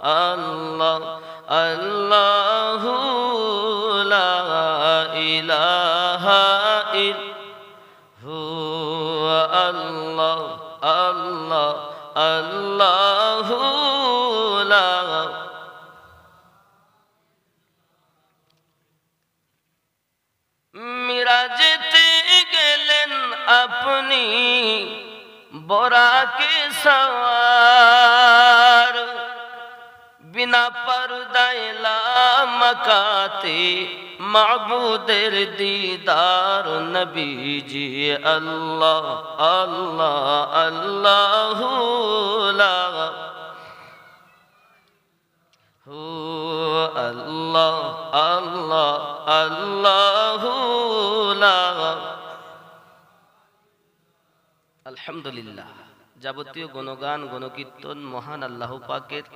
আল্লাহ আল্লাহু লা ইলাহা ইল্লাহু আল্লাহ আল্লাহ আল্লাহু লা। মিরাজতে গেলেন আপনি বরাকে সওয়ার, বিনা পর্দায় লামকাতে মাবুদের দিদার নবীজি আল্লাহ আল্লাহ আল্লাহু লা হু আল্লাহ আল্লাহ আল্লাহু লা। আলহামদুলিল্লাহ, যাবতীয় গুণগান গুণকীর্তন মহান আল্লাহ পাকের,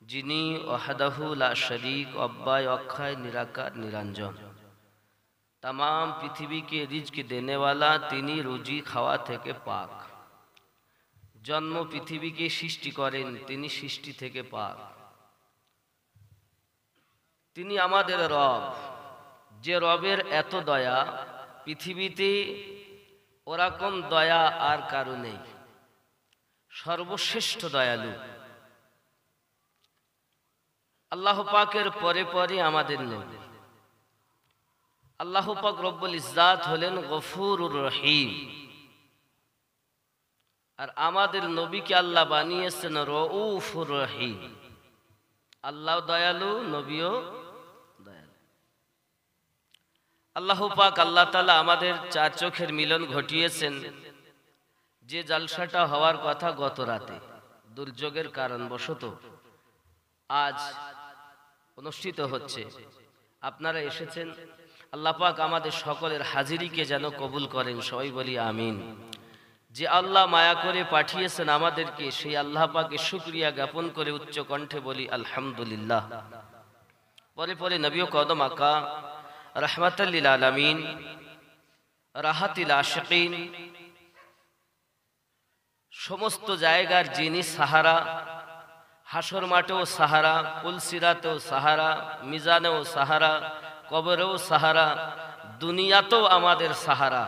যিনি ওয়াহদাহু লা শরীক, অব্যয় অক্ষয় নিরাকার নিরঞ্জন, तमाम পৃথিবীকে রিজক দেনেওয়ালা। তিনি রুজি খাওয়া থেকে পাক। জন্ম পৃথিবীকে সৃষ্টি করেন, তিনি সৃষ্টি থেকে পাক। তিনি আমাদের রব, যে রবের এত দয়া, পৃথিবীতে ওরকম দয়া আর কারো নেই। সর্বশ্রেষ্ঠ দয়ালু আল্লাহ পাকের পরে পরে আমাদের নবী। আল্লাহ পাক রব্বুল ইজ্জাত হলেন গফুরুর রহিম, আর আমাদের নবীকে আল্লাহ বানিয়েছেন রউফুর রহিম। আল্লাহ দয়ালু, নবীও দয়ালু। আল্লাহ পাক আল্লাহ তাআলা আমাদের চার চোখের মিলন ঘটিয়েছেন। যে জালসাটা হওয়ার কথা গত রাতে দুর্যোগের কারণবশত আজ অনুষ্ঠিত হচ্ছে, আপনারা এসেছেন। আল্লাহ পাক আমাদের সকলের হাজিরিকে যেন কবুল করেন, সবাই বলি আমিন। যে আল্লাহ মায়া করে পাঠিয়েছেন আমাদেরকে, সেই আল্লাহ পাকের শুকরিয়া জ্ঞাপন করে উচ্চ কণ্ঠে বলি আলহামদুলিল্লাহ। পরে পরে নবী কদম আকা রাহমাতাল লিল আলামিন, রাহাতিল আশিকিন, সমস্ত জায়গার যিনি সাহারা, হাসর মাঠেও সাহারা, পুলসিরাতেও সাহারা, মিজানেও সাহারা, কবরেও সাহারা, দুনিয়াতেও আমাদের সাহারা,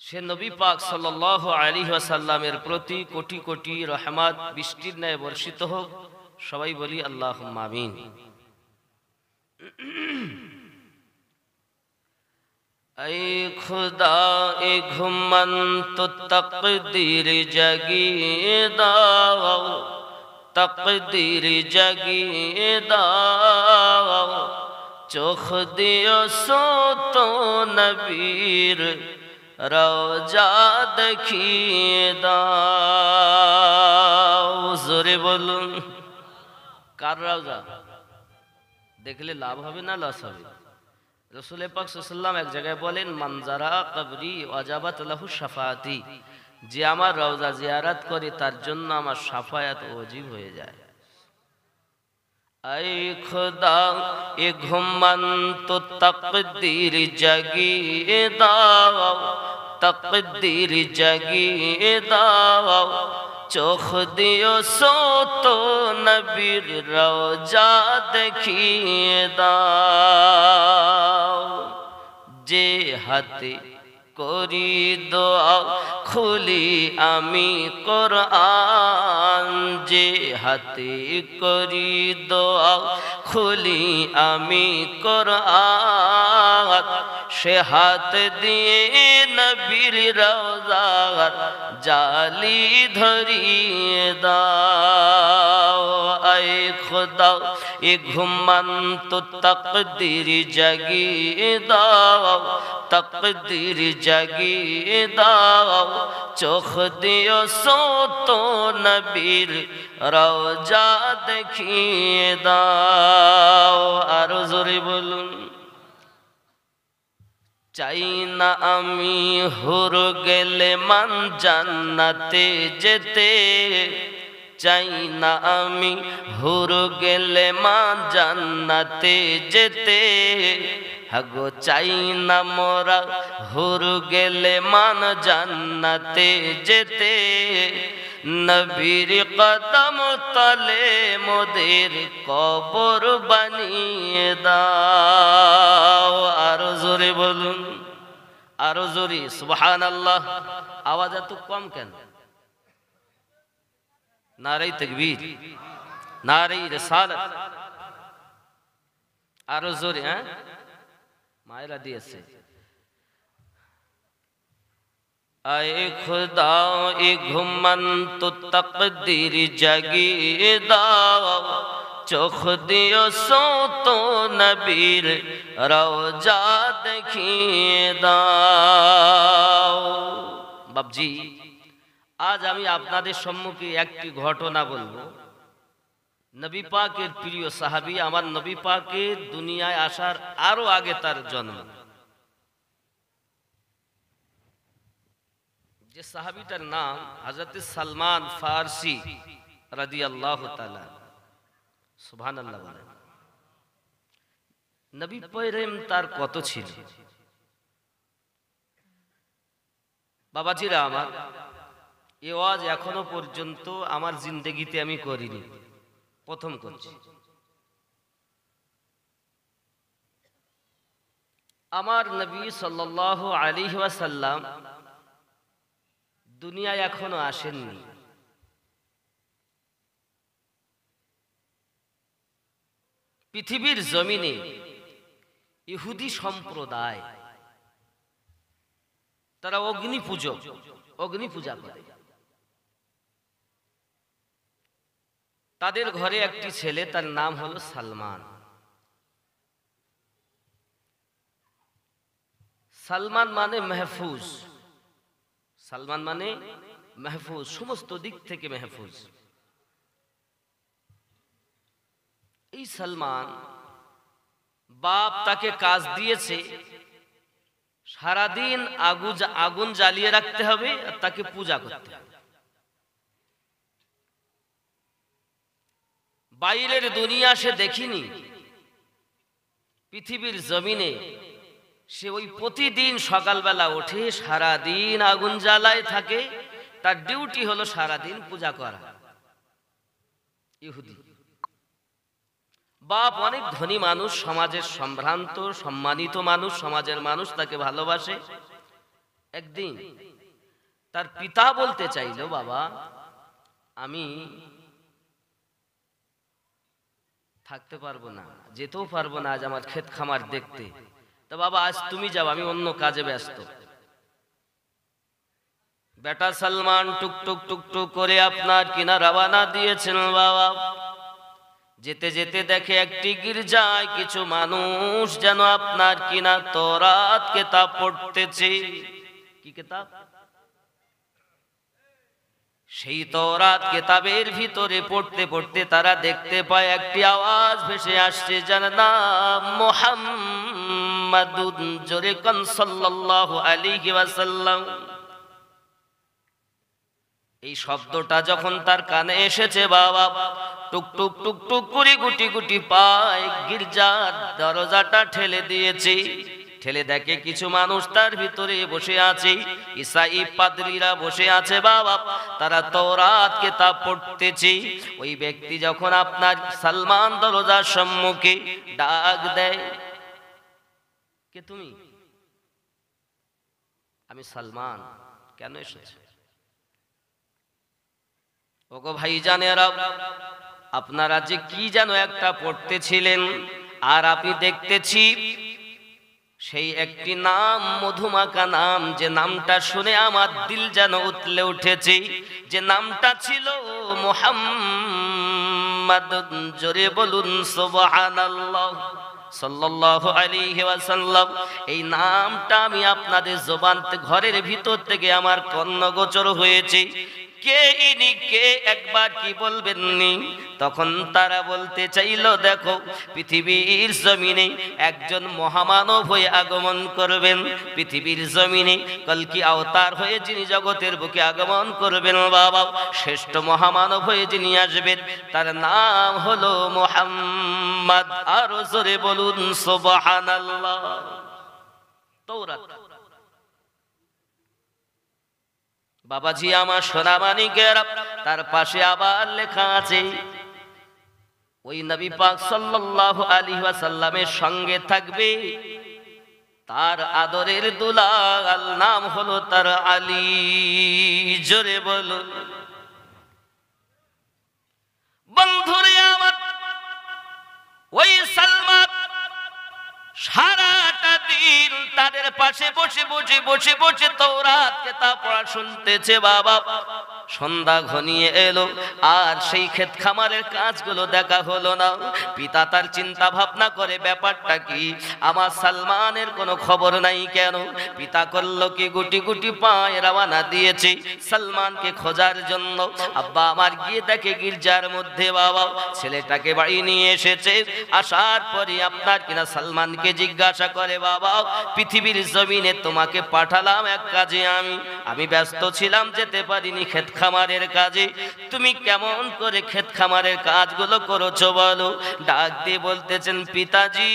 সে নবী পাক সাল্লাল্লাহু আলাইহি ওয়াসাল্লামের প্রতি কোটি কোটি রহমত বৃষ্টির ন্যায় বর্ষিত হোক, সবাই বলি আল্লাহুম্মা আমিন। ऐ खुदा ए घुमन तो तकदीर जगिए दाओ, तकदीर जगिए दाओ, चोख दियो सो तो नबीर रौजा देखिए दाओ। जोरे बोलुन, कार रौजा देखले लाभ হবে না লস হবে? রসুল পাক সাল্লাল্লাহু আলাইহি ওয়াসাল্লাম এক জায়গায় বলেন, মানজারা কবরি ওয়াজাবাত লাহু শাফাআতি, যে আমার রওজা জিয়ারত করে তার জন্য আমার শাফায়াত ওয়াজিব হয়ে যায়। আই খুদা এ ঘুমন তো তাকদীর জাগিয়ে দাও, তাকদীর জাগিয়ে দাও, চোখ দিও সো তো নবীর রওজা দেখিয়ে দাও। যে হাতে করি দোয়া খুলি আমি কোরআন, যে হাতে করি দোয়া খুলি আমি কোরআন, সে হাত দিয়ে নবীর রওজার জালি ধরিয়ে দাও। আয় খুদা এ ঘুমন তো তকদীর জাগিয়ে দাও, তকদীর জাগিয়ে দাও, চোখ দিও সো তো নবীর রওজা দেখিয়ে দাও। আরো জোরে বলুন, চাই না আমি হুর গেলে মান জান্নাতে যেতে, চাই না আমি হুর গেলে মা জান্নাতে যেতে, হাগো চাই না মোরা হুর গেলে মান জান্নাতে যেতে, নবীর কদম তলে মোদের কবর বানিয়ে দাও। আরো জোরে বলুন, আরো জোরে সুবহানাল্লাহ। আওয়াজ এত কম কেন? নারে তাকবীর, নারে রিসালাত। আরো জোরে, হ্যাঁ মায়েরা দিয়েছে। আয়ে খুদা এ ঘুমন্ত তকদীর জাগিয়ে দাও, চোখ দিও সোতো নবীর রওজা দেখিয়ে দাও। বাবজি, আজ আমি আপনাদের সম্মুখে একটি ঘটনা বলবো। নবী পাকের প্রিয় সাহাবী, আমার নবী পাকের দুনিয়ায় আসার আরো আগে তার জন্ম। যে সাহাবীটার নাম হযরত সালমান ফারসি রাদিয়াল্লাহু তাআলা। সুবহানাল্লাহ বলেন। নবী প্রেম তার কত ছিল। বাবাজিরা আমার, এই ওয়াজ এখনো পর্যন্ত আমার জিন্দেগিতে আমি করিনি, প্রথম করছি। আমার নবী সাল্লাল্লাহু আলাইহি ওয়াসাল্লাম দুনিয়ায় এখনো আসেননি। পৃথিবীর জমিনে ইহুদি সম্প্রদায় তারা অগ্নি পূজক, অগ্নি পূজা করে। তাদের ঘরে একটি ছেলে, তার নাম হলো সালমান। সালমান মানে মেহফুজ, সালমান মানে মেহফুজ, সমস্ত দিক থেকে মেহফুজ। এই সালমান, বাপ তাকে কাজ দিয়েছে সারাদিন আগুন জ্বালিয়ে রাখতে হবে আর তাকে পূজা করতে হবে। বাইরের দুনিয়া সে দেখিনি, পৃথিবীর জমিনে সে ওই প্রতিদিন সকালবেলা ওঠে, সারাদিন আগুন জ্বালায় থাকে। তার ডিউটি হলো সারাদিন পূজা করা। ইহুদি বাপ অনেক ধনী মানুষ, সমাজের সম্ভ্রান্ত সম্মানিত মানুষ, সমাজের মানুষ তাকে ভালোবাসে। একদিন তার পিতা বলতে চাইল, বাবা আমি থাকতে পারবো না, যেতেও পারবো না আজ আমার ক্ষেত খামার দেখতে। তো বাবা আজ তুমি যাও, আমি অন্য কাজে ব্যস্ত। বেটা সালমান টুকটুক টুকটুক করে আপনার কিনা রওনা দিয়েছেন। বাবা যেতে যেতে দেখে একটি গির্জায় কিছু মানুষ যেন আপনার কিনা তওরাত কিতাব পড়তেছে। কি কিতাব? সেই তওরাত কিতাবের ভিতরে পড়তে পড়তে তারা দেখতে পায় একটি আওয়াজ ভেসে আসছে, যার নাম মুহাম্মাদুন, জোরে কোন সাল্লাল্লাহু আলাইহি ওয়াসাল্লাম। এই শব্দটা যখন তার কানে এসেছে, বাবা টুকটুক টুকটুক করে গুটি গুটি পায় গির্জার দরজাটা ঠেলে দিয়েছে। ঠেলে দেখে কিছু মানুষ তার ভিতরে বসে আছে, ঈসাই পাদ্রীরা বসে আছে। বাবা তারা তওরাত কিতাব পড়তেছে। ওই ব্যক্তি যখন আপনার সালমান দরজার সম্মুখে ডাক দেয়, কে তুমি? আমি সালমান। কেন এসেছো? ওগো ভাইজানেরা, আপনারা যে কি যেন একটা পড়তেছিলেন, আর আপনি দেখতেছি সেই একটি নাম, মধুমাখা নাম, যে নামটা শুনে আমার দিল যেন উতলে উঠেছে, যে নামটা ছিল মুহাম্মাদ। জোরে বলুন সুবহানাল্লাহ সাল্লাল্লাহু আলাইহি ওয়াসাল্লাম। এই নামটা আমি আপনাদের জবান ঘরের ভিতর থেকে আমার কর্ণগোচর হয়েছে। কে ইনি, কে একবার কি বলবেননি? তখন তারা বলতে চাইল, দেখো পৃথিবীর জমিনে একজন মহামানব হয়ে আগমন করবেন, পৃথিবীর জমিনে কলকি অবতার হয়ে যিনি জগতের বুকে আগমন করবেন, বাবা শ্রেষ্ঠ মহামানব হয়ে যিনি আসবেন, তার নাম হলো মুহাম্মদ। আরো জোরে বলুন সুবহানাল্লাহ। তওরাত বাবাজি আমার সোনামানিকেরা, তার পাশে আবার লেখা আছে ওই নবী পাক সাল্লাল্লাহু আলাইহি ওয়াসাল্লামের সঙ্গে থাকবে তার আদরের দুলাল, নাম হলো তার আলী। জোরে বলুন। বন্ধুরে আমার, ওই সালমান সারাটা দিন তাদের পাশে বসে বসে বসে বসে তাওরাত কিতাব পড়া শুনতেছে। বাবা সন্ধ্যা ঘনিয়ে এলো আর সেই ক্ষেত খামারের কাজগুলো দেখা হলো না। পিতা তার চিন্তা ভাবনা করে, ব্যাপারটা কি, আমার সালমানের কোনো খবর নাই কেন? পিতা করলো কি, গুটি গুটি পায়ে রওনা দিয়েছে সালমানকে খোঁজার জন্য। আব্বা আমার গিয়ে দেখে গির্জার মধ্যে বাবা ছেলেটাকে বাড়ি নিয়ে এসেছে। আসার পরে আপনার কিনা সালমানকে জিজ্ঞাসা করে, বাবা পৃথিবীর জমিনে তোমাকে পাঠালাম এক কাজে, আমি ব্যস্ত ছিলাম, যেতে পারিনি ক্ষেত খামারের কাজে। তুমি কেমন করে ক্ষেত খামারের কাজগুলো করেছো বলো? ডাক দিয়ে বলতেছেন, পিতাজি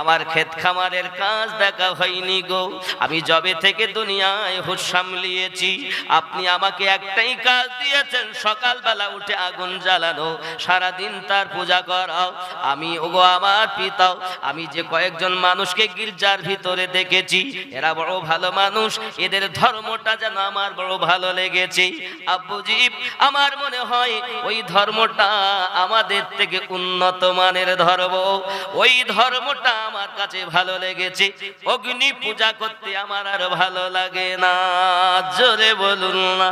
আমার ক্ষেত খামারের কাজ দেখা হয়নি গো। আমি জবে থেকে দুনিয়ায় হুঁশ সামলিয়েছি, আপনি আমাকে একটাই কাজ দিয়েছেন, সকালবেলা উঠে আগুন জ্বালানো, সারাদিন তার পূজা করাও। আমি ওগো আমার পিতাও, আমি যে কয়েকজন মানুষকে গির্জার ভিতরে দেখেছি, এরা বড় ভালো মানুষ, এদের ধর্মটা যেন আমার বড় ভালো লেগেছে। আব্বুজি আমার মনে হয় ওই ধর্মটা আমাদের থেকে উন্নত মানের ধর্ম, ওই ধর্মটা আমার কাছে ভালো লেগেছে। অগ্নি পূজা করতে আমার আর ভালো লাগে না। জোরে বলুন না।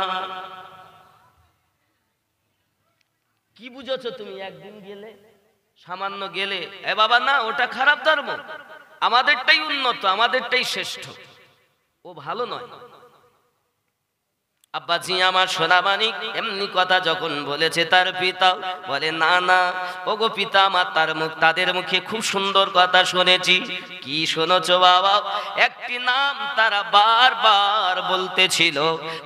কি বুঝেছো তুমি? একদিন গেলে, সামান্য গেলে, এ বাবা না, ওটা খারাপ ধর্ম, আমাদেরটাই উন্নত, আমাদেরটাই শ্রেষ্ঠ, ও ভালো নয়। আব্বাজি আমার সোনামানিক এমনি কথা যখন বলেছে, তার পিতা বলে, না না ওগো পিতা আমার, তাদের মুখে খুব সুন্দর কথা শুনেছি। কি শুনেছো বাবা? একটি নাম তারা বারবার বলতেছিল,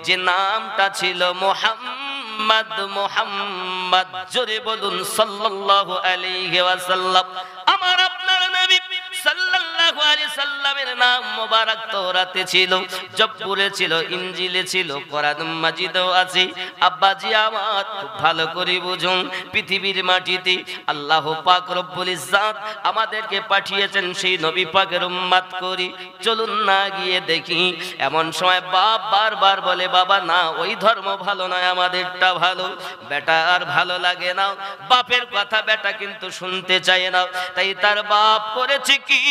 যে নামটা ছিল মুহাম্মদ। মুহাম্মদ, জোরে বলুন সাল্লাল্লাহু আলাইহি ওয়াসাল্লাম। আমার আপনার নবী সাল্লাল্লাহু আলাইহি সাল্লামের নাম মোবারক তাওরাতে ছিল, জব্বুরে ছিল, ইনজিলে ছিল, কোরআন মাজিদেও আছে। আব্বাজি আমার খুব ভালো করে বুঝুন, পৃথিবীর মাটিতে আল্লাহ পাক রব্বুল ইজ্জাত আমাদেরকে পাঠিয়েছেন সেই নবী পাকের উম্মত করি। চলুন না গিয়ে দেখি। এমন সময় বাপ বারবার বলে, বাবা না, ওই ধর্ম ভালো নয়, আমাদেরটা ভালো। বেটা আর ভালো লাগে না, বাপের কথা বেটা কিন্তু শুনতে চায় না। তাই তার বাপ করেছে কি,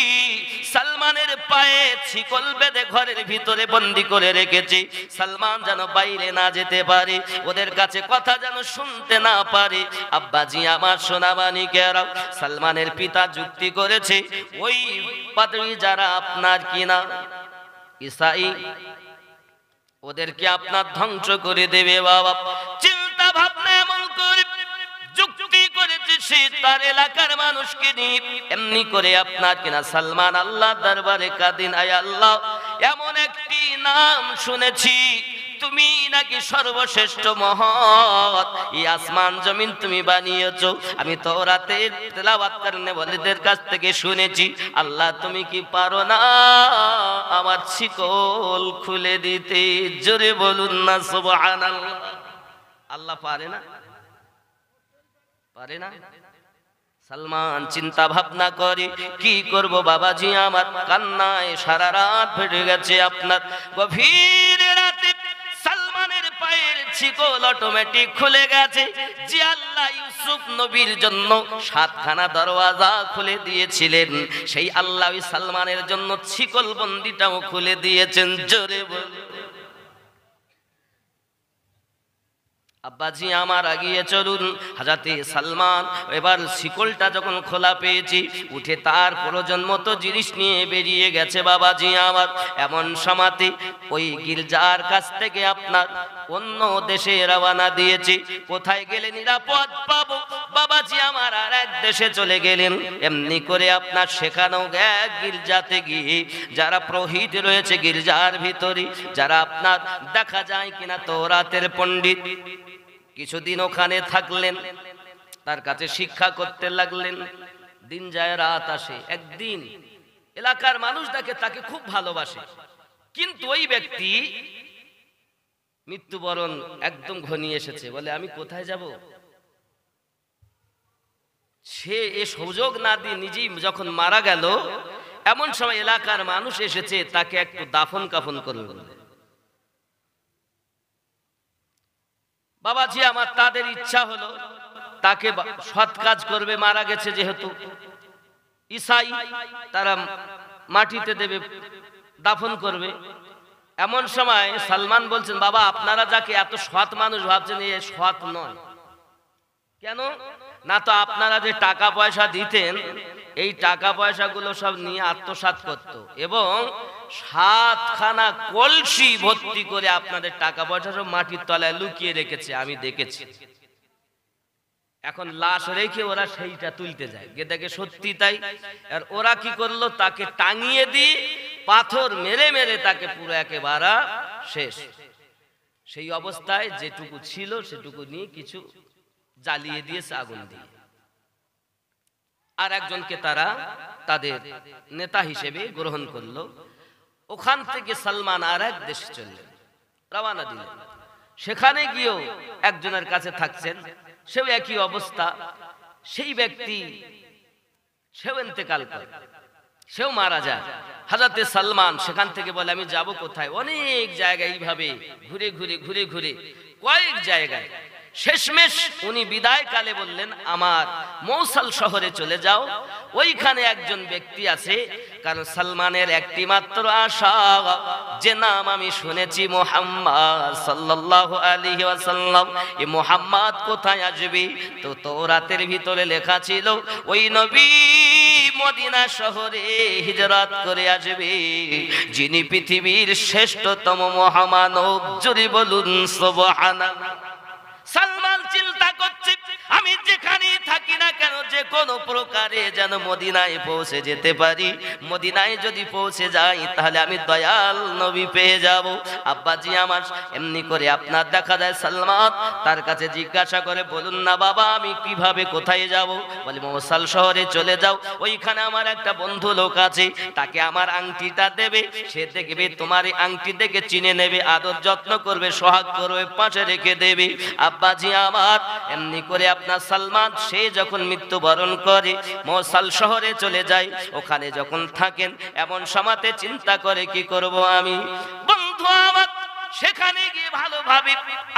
সালমানের পায়ে শিকল বেঁধে ঘরের ভিতরে বন্দি করে রেখেছে, সালমান যেন বাইরে না যেতে পারে, ওদের কাছে কথা যেন শুনতে না পারে। আব্বাজি আমার সোনামানিকেরা, সালমানের পিতা যুক্তি করেছে, ওই পাদ্রী যারা আপনার কিনা ঈসাই, ওদেরকে আপনার ধ্বংস করে দেবে। বাবা চিন্তা ভাবনা এমন করে যুক্তি করেছে সে তার এলাকার মানুষকে নিয়ে। এমনি করে আপনার কিনা সালমান আল্লাহ দরবারে কাদিন, আয় আল্লাহ এমন একটি নাম শুনেছি, তুমি নাকি সর্বশ্রেষ্ঠ মহৎ, এই আসমান জমিন তুমি বানিয়েছো। আমি তাওরাতে তেলাওয়াত করনে ওয়ালিদের কাছ থেকে শুনেছি, আল্লাহ তুমি কি পারো না আমার শিকল খুলে দিতে? জোরে বলুন না সুবহানাল্লাহ। আল্লাহ পারে না? পারে না? সালমান চিন্তা ভাবনা করে, কি করব বাবাজি আমার, কান্নায় সারা রাত ফেটে গেছে। আপনার গভীর রাতে সালমানের পায়ের শিকল অটোমেটিক খুলে গেছে। যে আল্লাহ ইউসুফ নবীর জন্য 7খানা দরওয়াজা খুলে দিয়েছিলেন, সেই আল্লাহ সালমানের জন্য শিকল বন্দিটাও খুলে দিয়েছেন। জোরে বল। আব্বাজি আমার আগিয়ে চলুন। হাজরাতে সালমান এবার শিকলটা যখন খোলা পেয়েছি, উঠে তার প্রয়োজন মতো জিনিস নিয়ে বেরিয়ে গেছে। বাবাজি আমার এমন সমাতি ওই গির্জার কাছ থেকে আপনার অন্য দেশে রওনা দিয়েছি। কোথায় গেলে নিরাপদ পাবো? বাবাজি আমার আর এক দেশে চলে গেলেন। এমনি করে আপনার সেখানেও এক গির্জাতে গিয়ে যারা পুরোহিত রয়েছে গির্জার ভিতরে, যারা আপনার দেখা যায় কিনা তাওরাতের পণ্ডিত, কিছুদিন ওখানে থাকলেন, তার কাছে শিক্ষা করতে লাগলেন। দিন যায় রাত আসে, একদিন এলাকার মানুষ দেখে তাকে খুব ভালোবাসে, কিন্তু ওই ব্যক্তি মৃত্যুবরণ একদম ঘনিয়ে এসেছে, বলে আমি কোথায় যাব? সে এ সুযোগ না দিয়ে নিজেই যখন মারা গেল, এমন সময় এলাকার মানুষ এসেছে তাকে একটু দাফন কাফন করবে বলে। বাবাজি আমার তাদের ইচ্ছা হলো তাকে সৎ কাজ করবে, মারা গেছে যেহেতু ঈসাই, তারা মাটিতে দেবে, দাফন করবে। এমন সময় সালমান বলছেন, বাবা আপনারা যাকে এত সৎ মানুষ ভাবছেন, এ সৎ নয়। কেন না? তো আপনারা যে টাকা পয়সা দিতেন, এই টাকা পয়সাগুলো সব নিয়ে আত্মসাৎ করত এবং 7খানা কলসি ভর্তি করে আপনাদের টাকা পয়সা সব মাটির তলায় লুকিয়ে রেখেছে, আমি দেখেছি। এখন লাশ রেখে ওরা সেইটা তুলতে যায়, গিয়ে দেখে সত্যি তাই। আর ওরা কি করলো, তাকে টাঙিয়ে দিয়ে পাথর মেরে মেরে তাকে পুরো একেবারে শেষ। সেই অবস্থায় যেটুকু ছিল সেটুকু নিয়ে কিছু জ্বালিয়ে দিয়েছে আগুন দিয়ে। আর একজনকে তারা তাদের নেতা হিসেবে গ্রহণ করলো। ওখান থেকে সালমান আর এক দেশে চললেন, রওনা দিলেন। সেখানে গিয়েও একজনের কাছে থাকছেন, সেও একই অবস্থা। সেই ব্যক্তি সেও ইন্তেকাল করে, সেও মারা যায়। হযরতে সালমান সেখান থেকে বলে, আমি যাব কোথায়? অনেক জায়গায় এইভাবে ঘুরে ঘুরে ঘুরে ঘুরে কয়েক জায়গায়। শেষমেশ উনি বিদায় কালে বললেন, আমার মৌসাল শহরে চলে যাও, ওইখানে একজন ব্যক্তি আছে। কারণ সালমানের একটি মাত্র আশা, যে নাম আমি শুনেছি মুহাম্মদ সাল্লাল্লাহু আলাইহি ওয়াসাল্লাম, এই মুহাম্মদ কোথায় আসবে? তো তাওরাতের ভিতরে লেখা ছিল ওই নবী মদিনা শহরে হিজরত করে আসবে, যিনি পৃথিবীর শ্রেষ্ঠতম মহামানব। জোরে বলুন সুবহানাল্লাহ। সালমান চিন্তা করছে, আমি যেখানেই থাকি না কেন, যে কোনো প্রকারে যেন মদিনায় পৌঁছে যেতে পারি। মদিনায় যদি পৌঁছে যাই তাহলে আমি দয়াল নবী পেয়ে যাব। আব্বাজি আমার এমনি করে আপনার দেখা যায় সালমান তার কাছে জিজ্ঞাসা করে, বলুন না বাবা আমি কিভাবে কোথায় যাব? বলে মৌসাল শহরে চলে যাও, ওইখানে আমার একটা বন্ধু লোক আছে, তাকে আমার আংটিটা দেবে, সে দেখবে তোমার এই আংটি দেখে চিনে নেবে, আদর যত্ন করবে, সোহাগ করবে, পাশে রেখে দেবে। আব্বাজি আমার এমনি করে আপনার সালমান সে যখন মৃত্যুবরণ করে মৌসাল শহরে চলে যায়, ওখানে যখন থাকেন এমন সময়তে চিন্তা করে কি করব আমি? বন্ধু আমার সেখানে গিয়ে ভালোভাবে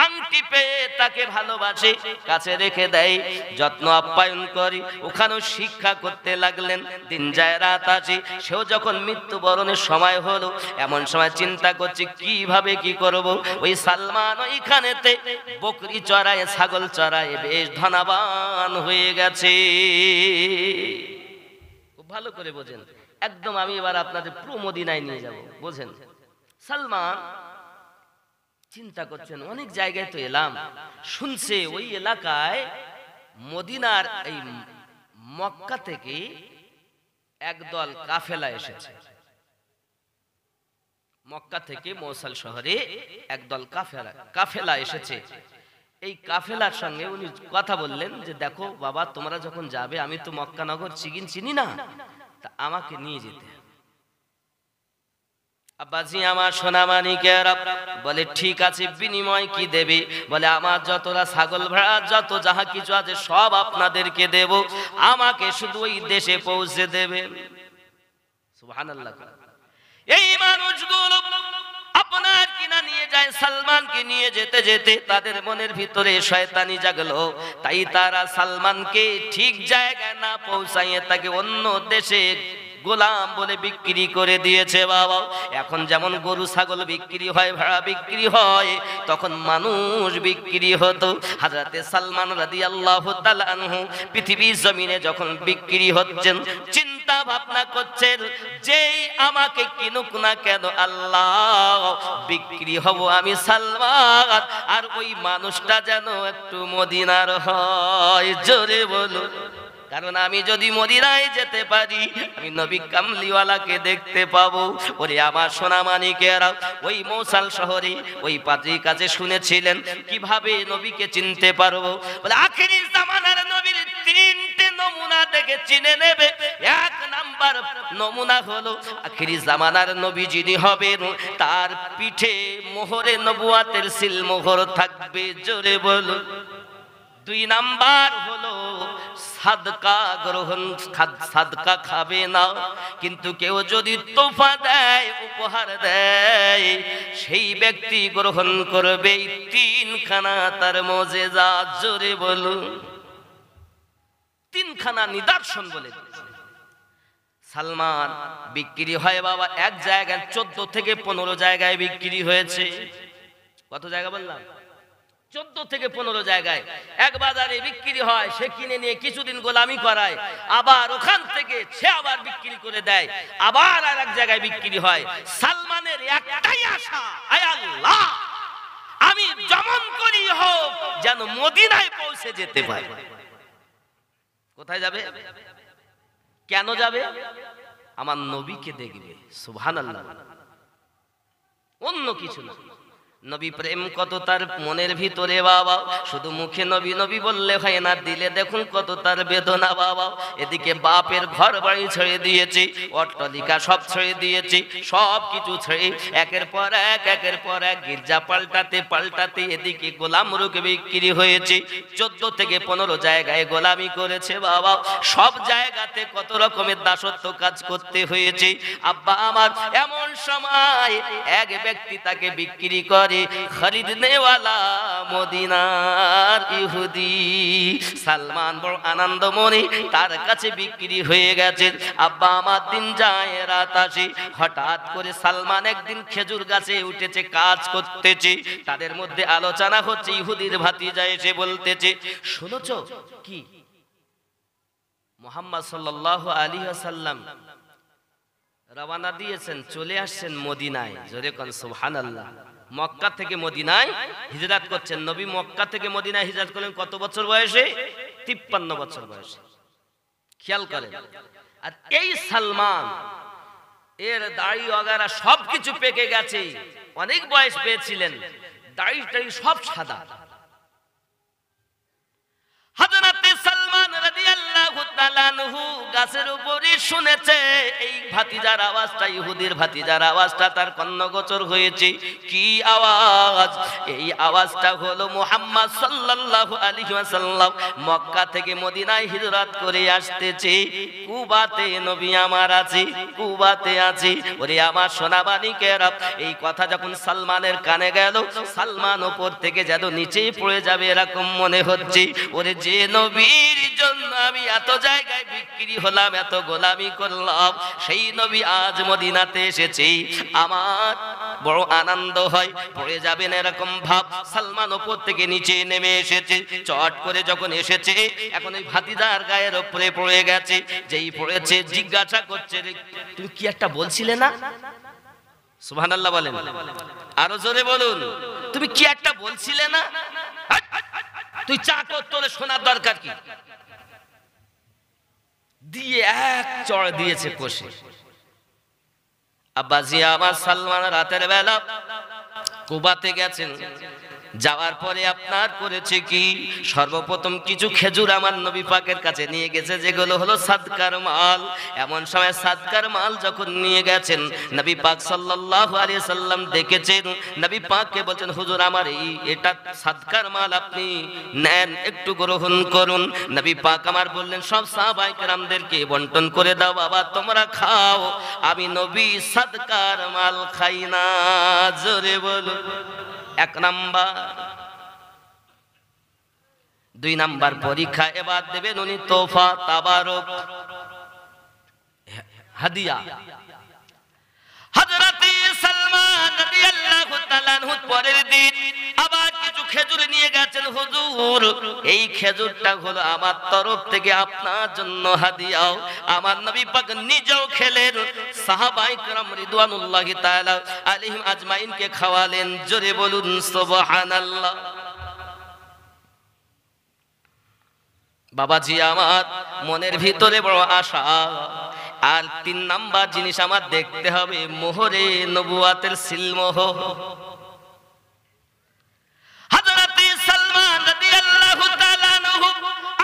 আংটি পেয়ে তাকে ভালোবাসে, কাছে রেখে দেয়, যত্ন আপ্যায়ন করে। ওখানেও শিক্ষা করতে লাগলেন। দিন যায় রাত আছে, সেও যখন মৃত্যুবরণের সময় হলো, এমন সময় চিন্তা করছে কিভাবে কি করব। ওই সালমান ওইখানেতে বকরি চড়ায়, ছাগল চড়ায়, বেশ ধনবান হয়ে গেছে। খুব ভালো করে বোঝেন, একদম আমি এবার আপনাদের পুরো মদিনায় নিয়ে যাব, বোঝেন। সালমান চিন্তা করছেন, অনেক জায়গায় তো এলাম, শুনছে ওই এলাকায় মদিনার এই মক্কা থেকে একদল কাফেলা এসেছে। মক্কা থেকে মৌসাল শহরে একদল কাফেলা এসেছে। এই কাফেলার সঙ্গে উনি কথা বললেন যে, দেখো বাবা তোমরা যখন যাবে, আমি তো মক্কা নগর চিনি না, তা আমাকে নিয়ে যেতে। আব্বাজি আমার সোনামানিকেরা বলে, ঠিক আছে, বিনিময় কি দেবে? বলে, আমার যতটা ছাগল ভেড়া যত যাহা কিছু আছে সব আপনাদেরকে দেব, আমাকে শুধু ওই দেশে পৌঁছে দেবে। সুবহানাল্লাহ। এই মানুষগুলো আপনার কিনা নিয়ে যায়, সালমানকে নিয়ে যেতে যেতে তাদের মনের ভিতরে শয়তানি জাগলো, তাই তারা সালমানকে ঠিক জায়গায় না পৌঁছাইয়ে তাকে অন্য দেশে গোলাম বলে বিক্রি করে দিয়েছে। বাবা এখন যেমন গরু ছাগল বিক্রি হয়, ভেড়া বিক্রি হয়, তখন মানুষ বিক্রি হতো। হযরতে সালমান রাদিয়াল্লাহু তাআলা আনহু পৃথিবীর জমিনে যখন বিক্রি হচ্ছেন, চিন্তা ভাবনা করছেন, যেই আমাকে কিনুক না কেন আল্লাহ, বিক্রি হব আমি সালমান, আর ওই মানুষটা যেন একটু মদিনার হয়। জোরে বলুন। কারণ আমি যদি মদিনায় যেতে পারি, আমি নবী কামলিওয়ালাকে দেখতে পাবো। ওরে আমার সোনামানিকেরা, ওই মৌসাল শহরে ওই পাত্রীর কাছে শুনেছিলেন কিভাবে নবীকে চিনতে পারবো। বলে, আখেরি জামানার নবীর তিনটে নমুনা দেখে চিনে নেবে। এক নাম্বার নমুনা হলো আখিরি জামানার নবী যিনি হবেন তার পিঠে মোহরে নবুয়াতের সিল মোহর থাকবে, জোরে বলুন। দুই নাম্বার হলো সাদকা গ্রহণ, সাদকা খাবে না, কিন্তু কেউ যদি তোফা দেয়, উপহার দেয়, সেই ব্যক্তি গ্রহণ করবে। তিনখানা তার মুজিজা, জোরে বলুন। তিনখানা নিদর্শন বলে সালমান বিক্রি হয় বাবা এক জায়গায় 14 থেকে 15 জায়গায় বিক্রি হয়েছে। কত জায়গা বললাম? 14 থেকে 15 জায়গায় এক বাজারে বিক্রি হয়। সে কিনে নিয়ে কিছুদিন গোলামি করায়, আবার ওখান থেকে সে আবার বিক্রি করে দেয়, আবার আর এক জায়গায় বিক্রি হয়। সালমানের একটাই আশা, আয় আল্লাহ আমি যেমন করি হোক যেন মদিনায় পৌঁছে যেতে পারি। কোথায় যাবে? কেন যাবে? আমার নবীকে দেখবে। সুবহানাল্লাহ, অন্য কিছু না। নবী প্রেম কত তার মনের ভিতরে বাবা, শুধু মুখে নবী নবী বললে হয় না, দিলে দেখুন কত তার বেদনা বাবা। এদিকে বাপের ঘর বাড়ি ছেড়ে দিয়েছি, অট্টালিকা সব ছেড়ে দিয়েছি, সব কিছু ছেড়ে একের পর এক গির্জা পাল্টাতে পাল্টাতে এদিকে গোলাম রূপে বিক্রি হয়েছে। 14 থেকে 15 জায়গায় গোলামি করেছে বাবা। সব জায়গাতে কত রকমের দাসত্ব কাজ করতে হয়েছে। আব্বা আমার এমন সময় এক ব্যক্তি তাকে বিক্রি করে, খরিদনে ওয়ালা মদিনার ইহুদি। সালমান বড় আনন্দ মনে তার কাছে বিক্রি হয়ে গেছে। আব্বা আমার দিন যায় রাত আসে, হঠাৎ করে সালমান একদিন খেজুর গাছে উঠেছে, কাজ করতেছে। তাদের মধ্যে আলোচনা হচ্ছে, ইহুদির ভাতিজা এসে বলতেছে, শুনেছো কি মুহাম্মদ সাল্লাল্লাহু আলাইহি ওয়াসাল্লাম রওনা দিয়েছেন, চলে আসছেন মদিনায়। জোরে কোন সুবহানাল্লাহ। মক্কা থেকে মদিনায় হিজরত করছেন। নবী মক্কা থেকে মদিনায় হিজরত করলেন কত বছর বয়সে? 53 বছর বয়সে। খেয়াল করেন। আর এই সালমান এর দাড়ি ওগারা সবকিছু পেকে গেছে, অনেক বয়স পেয়েছিলেন, দাড়ি টাড়ি সব সাদা। হযরত সালমান রাদিয়াল্লাহু তাআলা আনহু গাছের উপরে শুনেছে এই ভাতিজার আওয়াজটা, ইহুদির ভাতিজার আওয়াজটা তার কর্ণগোচর হয়েছে। কি আওয়াজ? এই আওয়াজটা হলো মুহাম্মদ সাল্লাল্লাহু আলাইহি ওয়াসাল্লাম মক্কা থেকে মদিনায় হিজরত করে আসতেছে। কুবাতে নবী আমার আছে, কুবাতে আছে। ওরে আমার সোনাবানিকেরা, এই কথা যখন সালমানের কানে গেল, সালমান উপর থেকে যেন নিচেই পড়ে যাবে এরকম মনে হচ্ছে। ওরে যে নবীর জন্য আমি এত জায়গায় বিক্রি হলাম, এত গোলামি করলাম, সেই নবী আজ মদিনাতে এসেছে, আমার বড় আনন্দ হয়। পড়ে যাবেন এরকম ভাব। সালমান উপর থেকে নিচে নেমে এসেছে, চট করে যখন এসেছে, এখন ওই ভাতিজার গায়ের উপরে পড়ে গেছে। যেই পড়েছে জিজ্ঞাসা করছে, তুমি কি একটা বলছিলে না? সুবহানাল্লাহ বলেন, আরো জোরে বলুন। তুমি কি একটা বলছিলে না? তুই চা কর, তোর শোনার দরকার কি? দিয়ে এক চড় দিয়েছে কষে। আব্বাজি আমার সালমান রাতের বেলা কুবাতে গেছেন, যাওয়ার পরে আপনার করেছে কি, সর্বপ্রথম কিছু খেজুর আমার নবী পাকের কাছে নিয়ে গেছে, যেগুলো হলো সাদকার মাল। এমন সময় সাদকার মাল যখন নিয়ে গেছেন, নবী পাক সাল্লাল্লাহু আলাইহি সাল্লাম দেখেছেন, নবী পাককে বলছেন, হুজুর আমার এটা সাদকার মাল, আপনি নেন, একটু গ্রহণ করুন। নবী পাক আমার বললেন, সব সাহাবায়ে কেরামদেরকে বন্টন করে দাও, বাবা তোমরা খাও, আমি নবী সাদকার মাল খাই না। জোরে বলুন। এক নাম্বার। 2 নাম্বার পরীক্ষা এবার দেবেন উনি তোফা, তাবারক, হাদিয়া। হযরত সালমান রাদিয়াল্লাহু তাআলা আনহু পরের দিন আবার কিছু খেজুর নিয়ে গেছেন। হুজুর এই খেজুরটা হলো আমার তরফ থেকে আপনার জন্য হাদিয়া। আমার নবী পাক নিজেও খেলেন, সাহাবায়ে কেরাম রিদওয়ানুল্লাহি তাআলা আলাইহিম আজমাইনকে খাওয়ালেন। জোরে বলুন সুবহানাল্লাহ। বাবাজি আমার মনের ভিতরে বড় আশা। আর 3 নাম্বার জিনিস আমার দেখতে হবে, মোহরে নবুয়াতের সিলমোহর। হযরত সালমান রাদিয়াল্লাহু তাআলা আনহু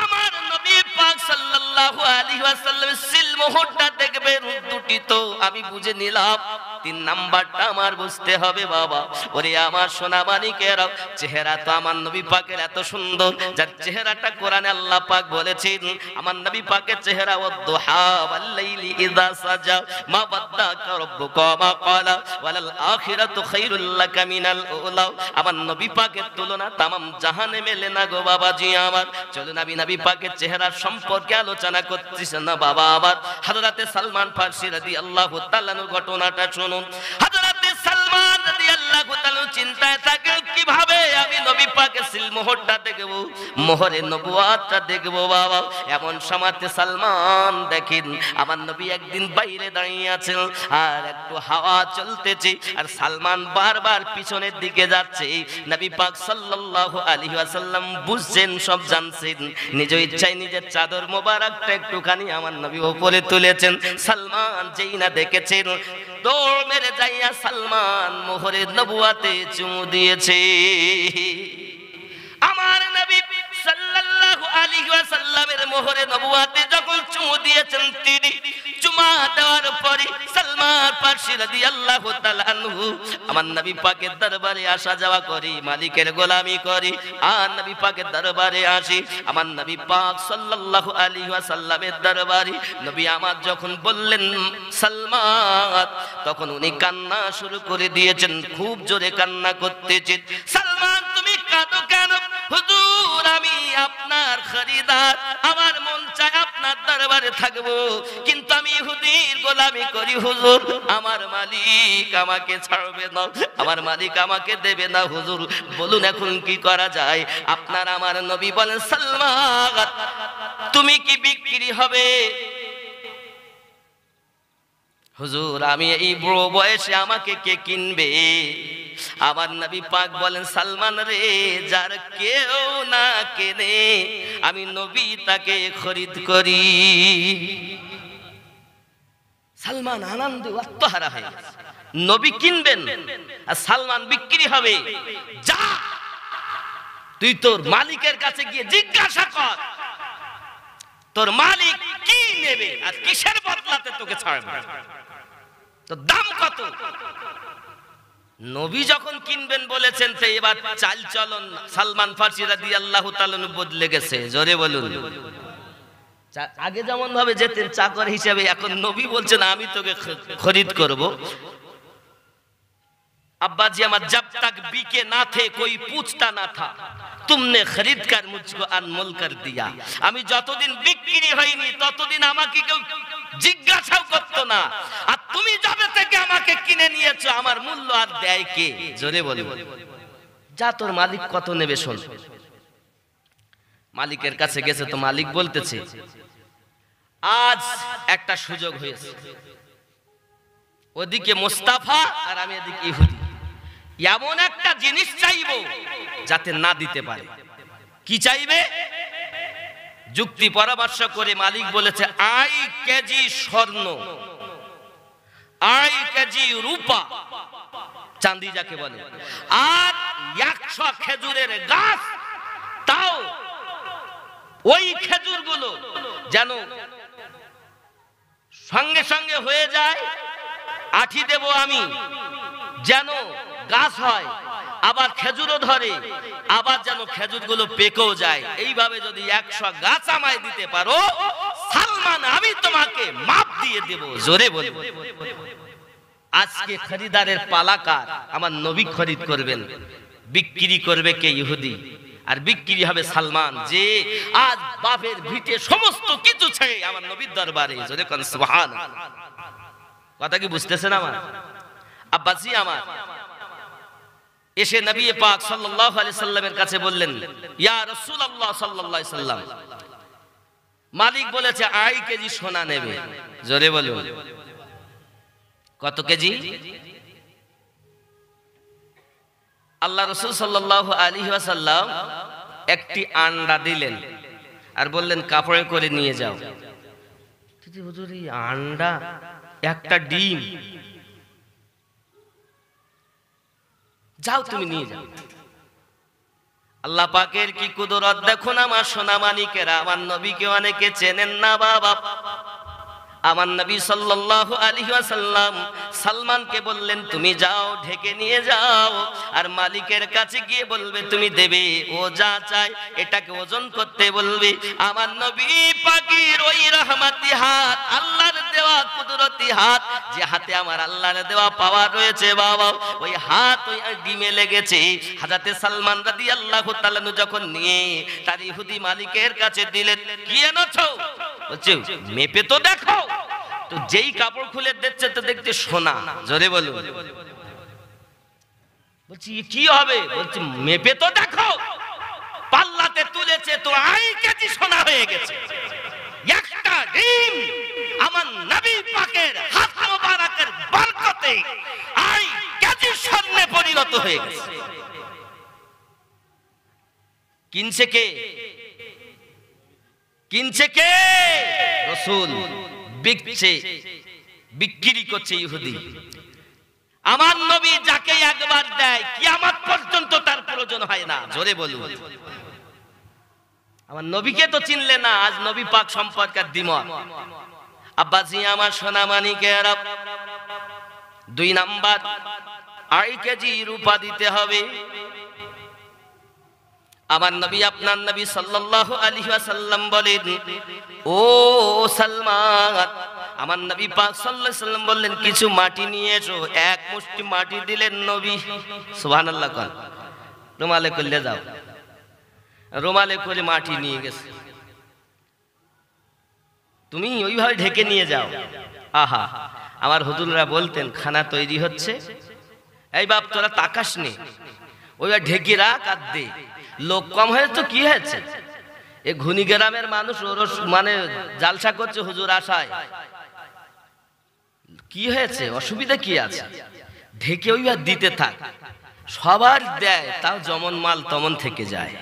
আমার নবী পাক সাল্লাল্লাহু আলাইহি ওয়াসাল্লামের সিলমোহরটা দেখবেন দুটি তো আমি বুঝে নিলাম, 3 নাম্বারটা আমার বুঝতে হবে বাবা। ওরে আমার সোনা মানিকেরা, চেহারা তো আমার নবী পাকের এত সুন্দর, যার চেহারাটা কোরআনে আল্লাহ পাক বলেছেন আমার নবী পাকের চেহারা ওয়াদ-দুহা ওয়াল-লাইলি ইযা সাজা মা বাদ্দাকা রাব্বুকা মা ক্বালা ওয়ালাল আখিরাতু খায়রুল লাকা মিনাল উলা। আমার নবী পাকের তুলনা तमाम জাহানে মেলে না গো বাবাজি আমার। চলুন আমি নবী পাকের চেহারা সম্পর্কে আলোচনা করতেছি না বাবা আমার। হযরতে সালমান ফারসি রাদিয়াল্লাহু তাআলা ঘটনাটা শুনুন। হযরতে সালমান রাদিয়াল্লাহু তাআলা চিন্তায় থাকেন কিভাবে আমি নবী পাকের সিলমোহরটা দেখব, মোহরে নবুয়াতটা দেখব বাবা। এমন সময়তে সালমান দেখেন আমার নবী একদিন বাইরে দাঁড়িয়ে আছেন আর একটু হাওয়া চলতেছে আর সালমান বারবার পিছনের দিকে যাচ্ছে। নবী পাক সাল্লাল্লাহু আলাইহি ওয়াসাল্লাম বুঝছেন, সব জানছেন, নিজ ইচ্ছায় নিজের চাদর মোবারকটা একটুখানি আমার নবী উপরে তুলেছেন। সালমান যেই না দেখেছেন দৌড় মেরে যাইয়া সালমান মোহরে নবুয়াতে চুমু দিয়েছে। আমার নবী সাল্লাল্লাহু আলাইহি ওয়াসাল্লামের মোহরে নবুয়াতে যখন চুমু দিয়েছেন, তিনি চুমা দেওয়ার পরে সালমান ফারসি রাদিয়াল্লাহু তাআলা আনহু আমার নবী পাকের দরবারে আসা যাওয়া করি, মালিকের গোলামি করি আর নবী পাকের দরবারে আসি। আমার নবী পাক সাল্লাল্লাহু আলাইহি ওয়াসাল্লামের দরবারে নবী আমার যখন বললেন সালমান, তখন উনি কান্না শুরু করে দিয়েছেন, খুব জোরে কান্না করতেছেন। সালমান তুমি কাঁদো কেন? হুজুর আমি আপনার খরিদার, আমার মন চায় আপনার দরবারে থাকবো, কিন্তু আমি ইহুদির গোলামি করি হুজুর, আমার মালিক আমাকে ছাড়বে না, আমার মালিক আমাকে দেবে না হুজুর, বলুন এখন কি করা যায়? আপনার আমার নবী বলেন সালমান তুমি কি বিক্রি হবে? হুজুর আমি এই বুড়ো বয়সে আমাকে কে কিনবে? আমার নবী পাক বলেন সালমান রে, যার কেউ না কেনে আমি নবী তাকে খরিদ করি। সালমান আনন্দে আত্মহারা হয়ে গেছে, নবী কিনবেন আর সালমান বিক্রি হবে। যা তুই তোর মালিকের কাছে গিয়ে জিজ্ঞাসা কর তোর মালিক কি নেবে আর কিসের বদলাতে তোকে ছাড়বে, তো দাম কত? নবী যখন কিনবেন বলেছেন, তো এবার চাল চলন সালমান ফারসি রাদিয়াল্লাহু তাআলা বদলে গেছে। জোরে বলুন। আগে যেমন ভাবে যেতেন চাকর হিসেবে, এখন নবী বলছেন আমি তোকে খরিদ করব। अब्बा जी हमारा जब तक बिके ना थे कोई पूछता ना था, तुमने खरीद कर मुझको अनमोल कर दिया। আমি যতদিন বিক্রি হইনি ততদিন আমাকে কেউ জিজ্ঞাসাও করতো না, আর তুমি যবে থেকে আমাকে কিনে নিয়েছো আমার মূল্য আর দেয় কে? জোরে বলো। যা তোর মালিক কত নেবে শোন। মালিকের কাছে গেছে তো মালিক বলতেছে আজ একটা সুযোগ হয়েছে, ওদিকে মুস্তাফা আর আমি এদিকে ইহুদি, এমন একটা জিনিস চাইবো যাতে না দিতে পারে। কি চাইবে? যুক্তি পরামর্শ করে মালিক বলেছে আই কেজি স্বর্ণ, আই কেজি রূপা, চাঁদি যাকে বলে, আর 100 খেজুরের গাছ, তাও ওই খেজুরগুলো যেন সঙ্গে সঙ্গে হয়ে যায়, আঠি দেব আমি, যেন গাছ হয়, আবার খেজুরও ধরে, আবার যেন খেজুরগুলো পেকেও যায়। এইভাবে যদি 100 গাছ আমায় দিতে পারো সালমান, আমি তোমাকে মাপ দিয়ে দেব। জোরে বলবো। আজকে খরিদারের পালাকার, আমার নবী খরিদ করবেন, বিক্রি করবে কে? ইহুদি, আর বিক্রি হবে সালমান, যে আজ বাপের ভিটে সমস্ত কিছু ছেড়ে আমার নবীর দরবারে। জোরে কোন সুবহানাল্লাহ। কথা কি বুঝতেছেন আমার আব্বাসি? আমার এসে নবী পাক সাল্লাল্লাহু আলাইহি সাল্লামের কাছে বললেন ইয়া রাসূলুল্লাহ সাল্লাল্লাহু আলাইহি সাল্লাম, মালিক বলেছে আই কেজি সোনা নেবে। জোরে বলুন। কত কেজি? আল্লাহ রাসূল সাল্লাল্লাহু আলাইহি ওয়াসাল্লাম একটি আন্ডা দিলেন আর বললেন কাপড়ে করে নিয়ে যাও। হুজুর এই আন্ডা, একটা ডিম, যাও তুমি নিয়ে যাও। আল্লাহ পাকের কি কুদরত দেখুন আমার সোনা মানিকেরা। আমার নবীকে অনেকে চেনেন না বাবা। আমার নবী সাল্লাল্লাহু আলাইহি ওয়াসাল্লাম সালমানকে বললেন তুমি যাও ঢেকে নিয়ে যাও, আর মালিকের কাছে গিয়ে বলবে তুমি দেবে, ও যা চায় এটাকে ওজন করতে বলবে। আমার নবী পাকের ওই রহমতি হাত, আল্লাহর দেওয়া কুদরতি হাত, যে হাতে আমার আল্লাহর দেওয়া পাওয়ার রয়েছে বাবা, ওই হাত ওই ডিমে লেগেছে। হযরতে সালমান রাদিয়াল্লাহু তাআলা যখন নিয়ে তার ইহুদি মালিকের কাছে দিলেন, কি এনেছো? বলছে মেপে তো দেখো। তো যেই কাপড় খুলে দেখছে তো দেখতে সোনা। জোরে বলুন। বলছি কি হবে? বলছে মেপে তো দেখো। পাল্লাতে তুলেছে তো 2 কেজি সোনা হয়ে গেছে। একটা ডিম আমার নবী পাকের হাত মোবারকের বরকতে 2 কেজি স্বর্ণে পরিণত হয়ে গেছে। কিনছে কে? কিনছে কে? রাসূল। বিকছে, বিক্রি করছে ইহুদি। আমার নবী যাকে একবার দেয় কিয়ামত পর্যন্ত তার প্রয়োজন হয় না। জোরে বলুন। আমার নবীকে তো চিনলে না, আজ নবী পাক সম্পর্কে দ্বিমত। আব্বাজি আমার সোনা মানিকেরা, 2 নাম্বার 2 কেজি রূপা দিতে হবে। আমার নবী আপনার নবী সাল্লাল্লাহু আলাইহি ওয়াসাল্লাম বলেন, ও সালমান, আমার নবী পাক সাল্লাল্লাহু আলাইহি ওয়াসাল্লাম বললেন কিছু মাটি নিয়ে এসো। 1 মুষ্টি মাটি দিলেন নবী। সুবহানাল্লাহ। কোন রুমালে করলে যাও। রুমালে করে মাটি নিয়ে গেছে। তুমি ওইভাবে ঢেকে নিয়ে যাও। আহা, আমার হুজুররা বলতেন খানা তৈরি হচ্ছে, এই বাপ তোরা তাকাস নে, ওইভাবে ঢেকে রাখ আর দে। লোক কম হয়েছে তো কি হয়েছে? এই ঘুনি গ্রামের মানুষ মানে জালসা করছে হুজুর আশায়, কি হয়েছে? অসুবিধা কি আছে? ঢেকে ওইভাবে দিতে থাক। সবার দেয়, তাও যেমন মাল তেমন থেকে যায়।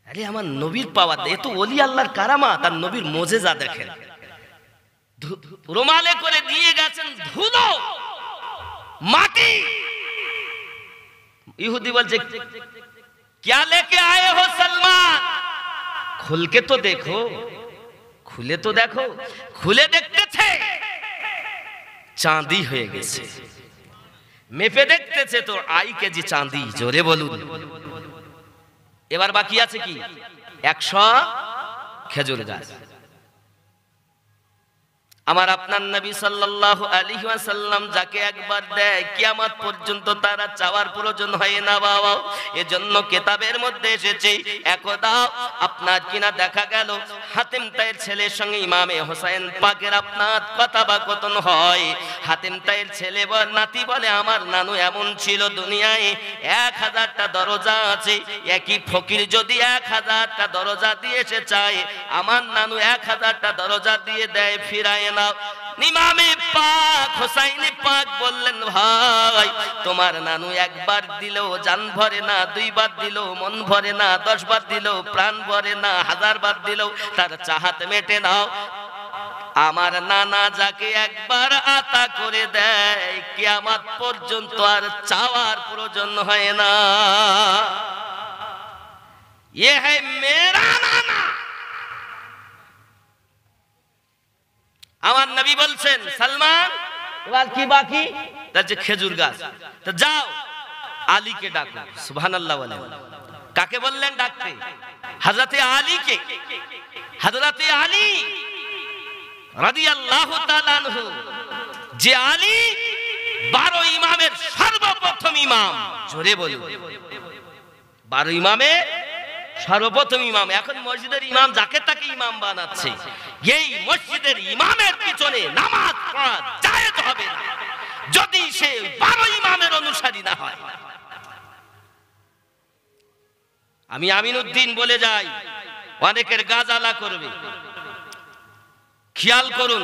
আরে আমার নবীর পাওয়া, এ তো ওলি আল্লাহর কারামাত। আর নবীর মোজেজা দেখেন, রুমালে করে দিয়ে গেছেন ধুলো মাটি। ইহুদি বলছে क्या लेके आए हो सलमान? खुल के तो देखो, खुले तो देखो। खुले দেখতেছে চাঁদি হয়ে গেছে। মেপে দেখতেছে তো 2 কেজি চাঁদি। জোরে বলুন। এবার বাকি আছে কি? 100 খেজুর গাছ। আমার আপনার নবী সাল্লাল্লাহু আলাইহি ওয়াসাল্লাম যাকে একবার দেয় কিয়ামত পর্যন্ত তারা চাওয়ার প্রয়োজন হয় না বাবা। এজন্য কিতাবের মধ্যে এসেছে, একদা আপনার কিনা দেখা গেল হাতেম তাইয়ের ছেলের সঙ্গে ইমামে হোসেন পাকের আপনার কথাবাকথন হয়। হাতেম তাইয়ের ছেলে বল নাতি বলে আমার নানু এমন ছিল, দুনিয়ায় 1000টা দরজা আছে, একই ফকির যদি 1000টা দরজা দিয়ে এসে চায়, আমার নানু 1000টা দরজা দিয়ে দেয়, ফিরায় না। ইমামে পাক হোসেন পাক বললেন ভাই তোমার নানু একবার দিলেও জান ভরে না, 2 বার দিলেও মন ভরে না, 10 বার দিলেও প্রাণ ভরে না, 1000 বার দিলেও তার চাহাত মেটে না। আমার নানা যাকে একবার আতা করে দেয় কিয়ামত পর্যন্ত আর চাওয়ার প্রয়োজন হয় না। ये है मेरा नाना। আমার নবী বলছেন সালমান এবার কি বাকি? তাহলে খেজুর গাছ। তো যাও আলীকে ডাকো। সুবহানাল্লাহ বলেন। কাকে বললেন ডাকতে? হযরতে আলীকে। হযরতে আলী রাদিয়াল্লাহু তাআলা আনহু, যে আলী 12 ইমামের সর্বপ্রথম ইমাম। জোরে বলুন। 12 ইমামের সর্বপ্রথম ইমাম। এখন মসজিদের ইমাম যাকে তাকে ইমাম বানাচ্ছে। এই মসজিদের ইমামের পিছনে নামাজ পড়া জায়েজ হবে না যদি সে 12 ইমামের অনুসারী না হয়। আমি আমিনউদ্দিন বলে যাই, অনেকের গাজালা করবে, খেয়াল করুন।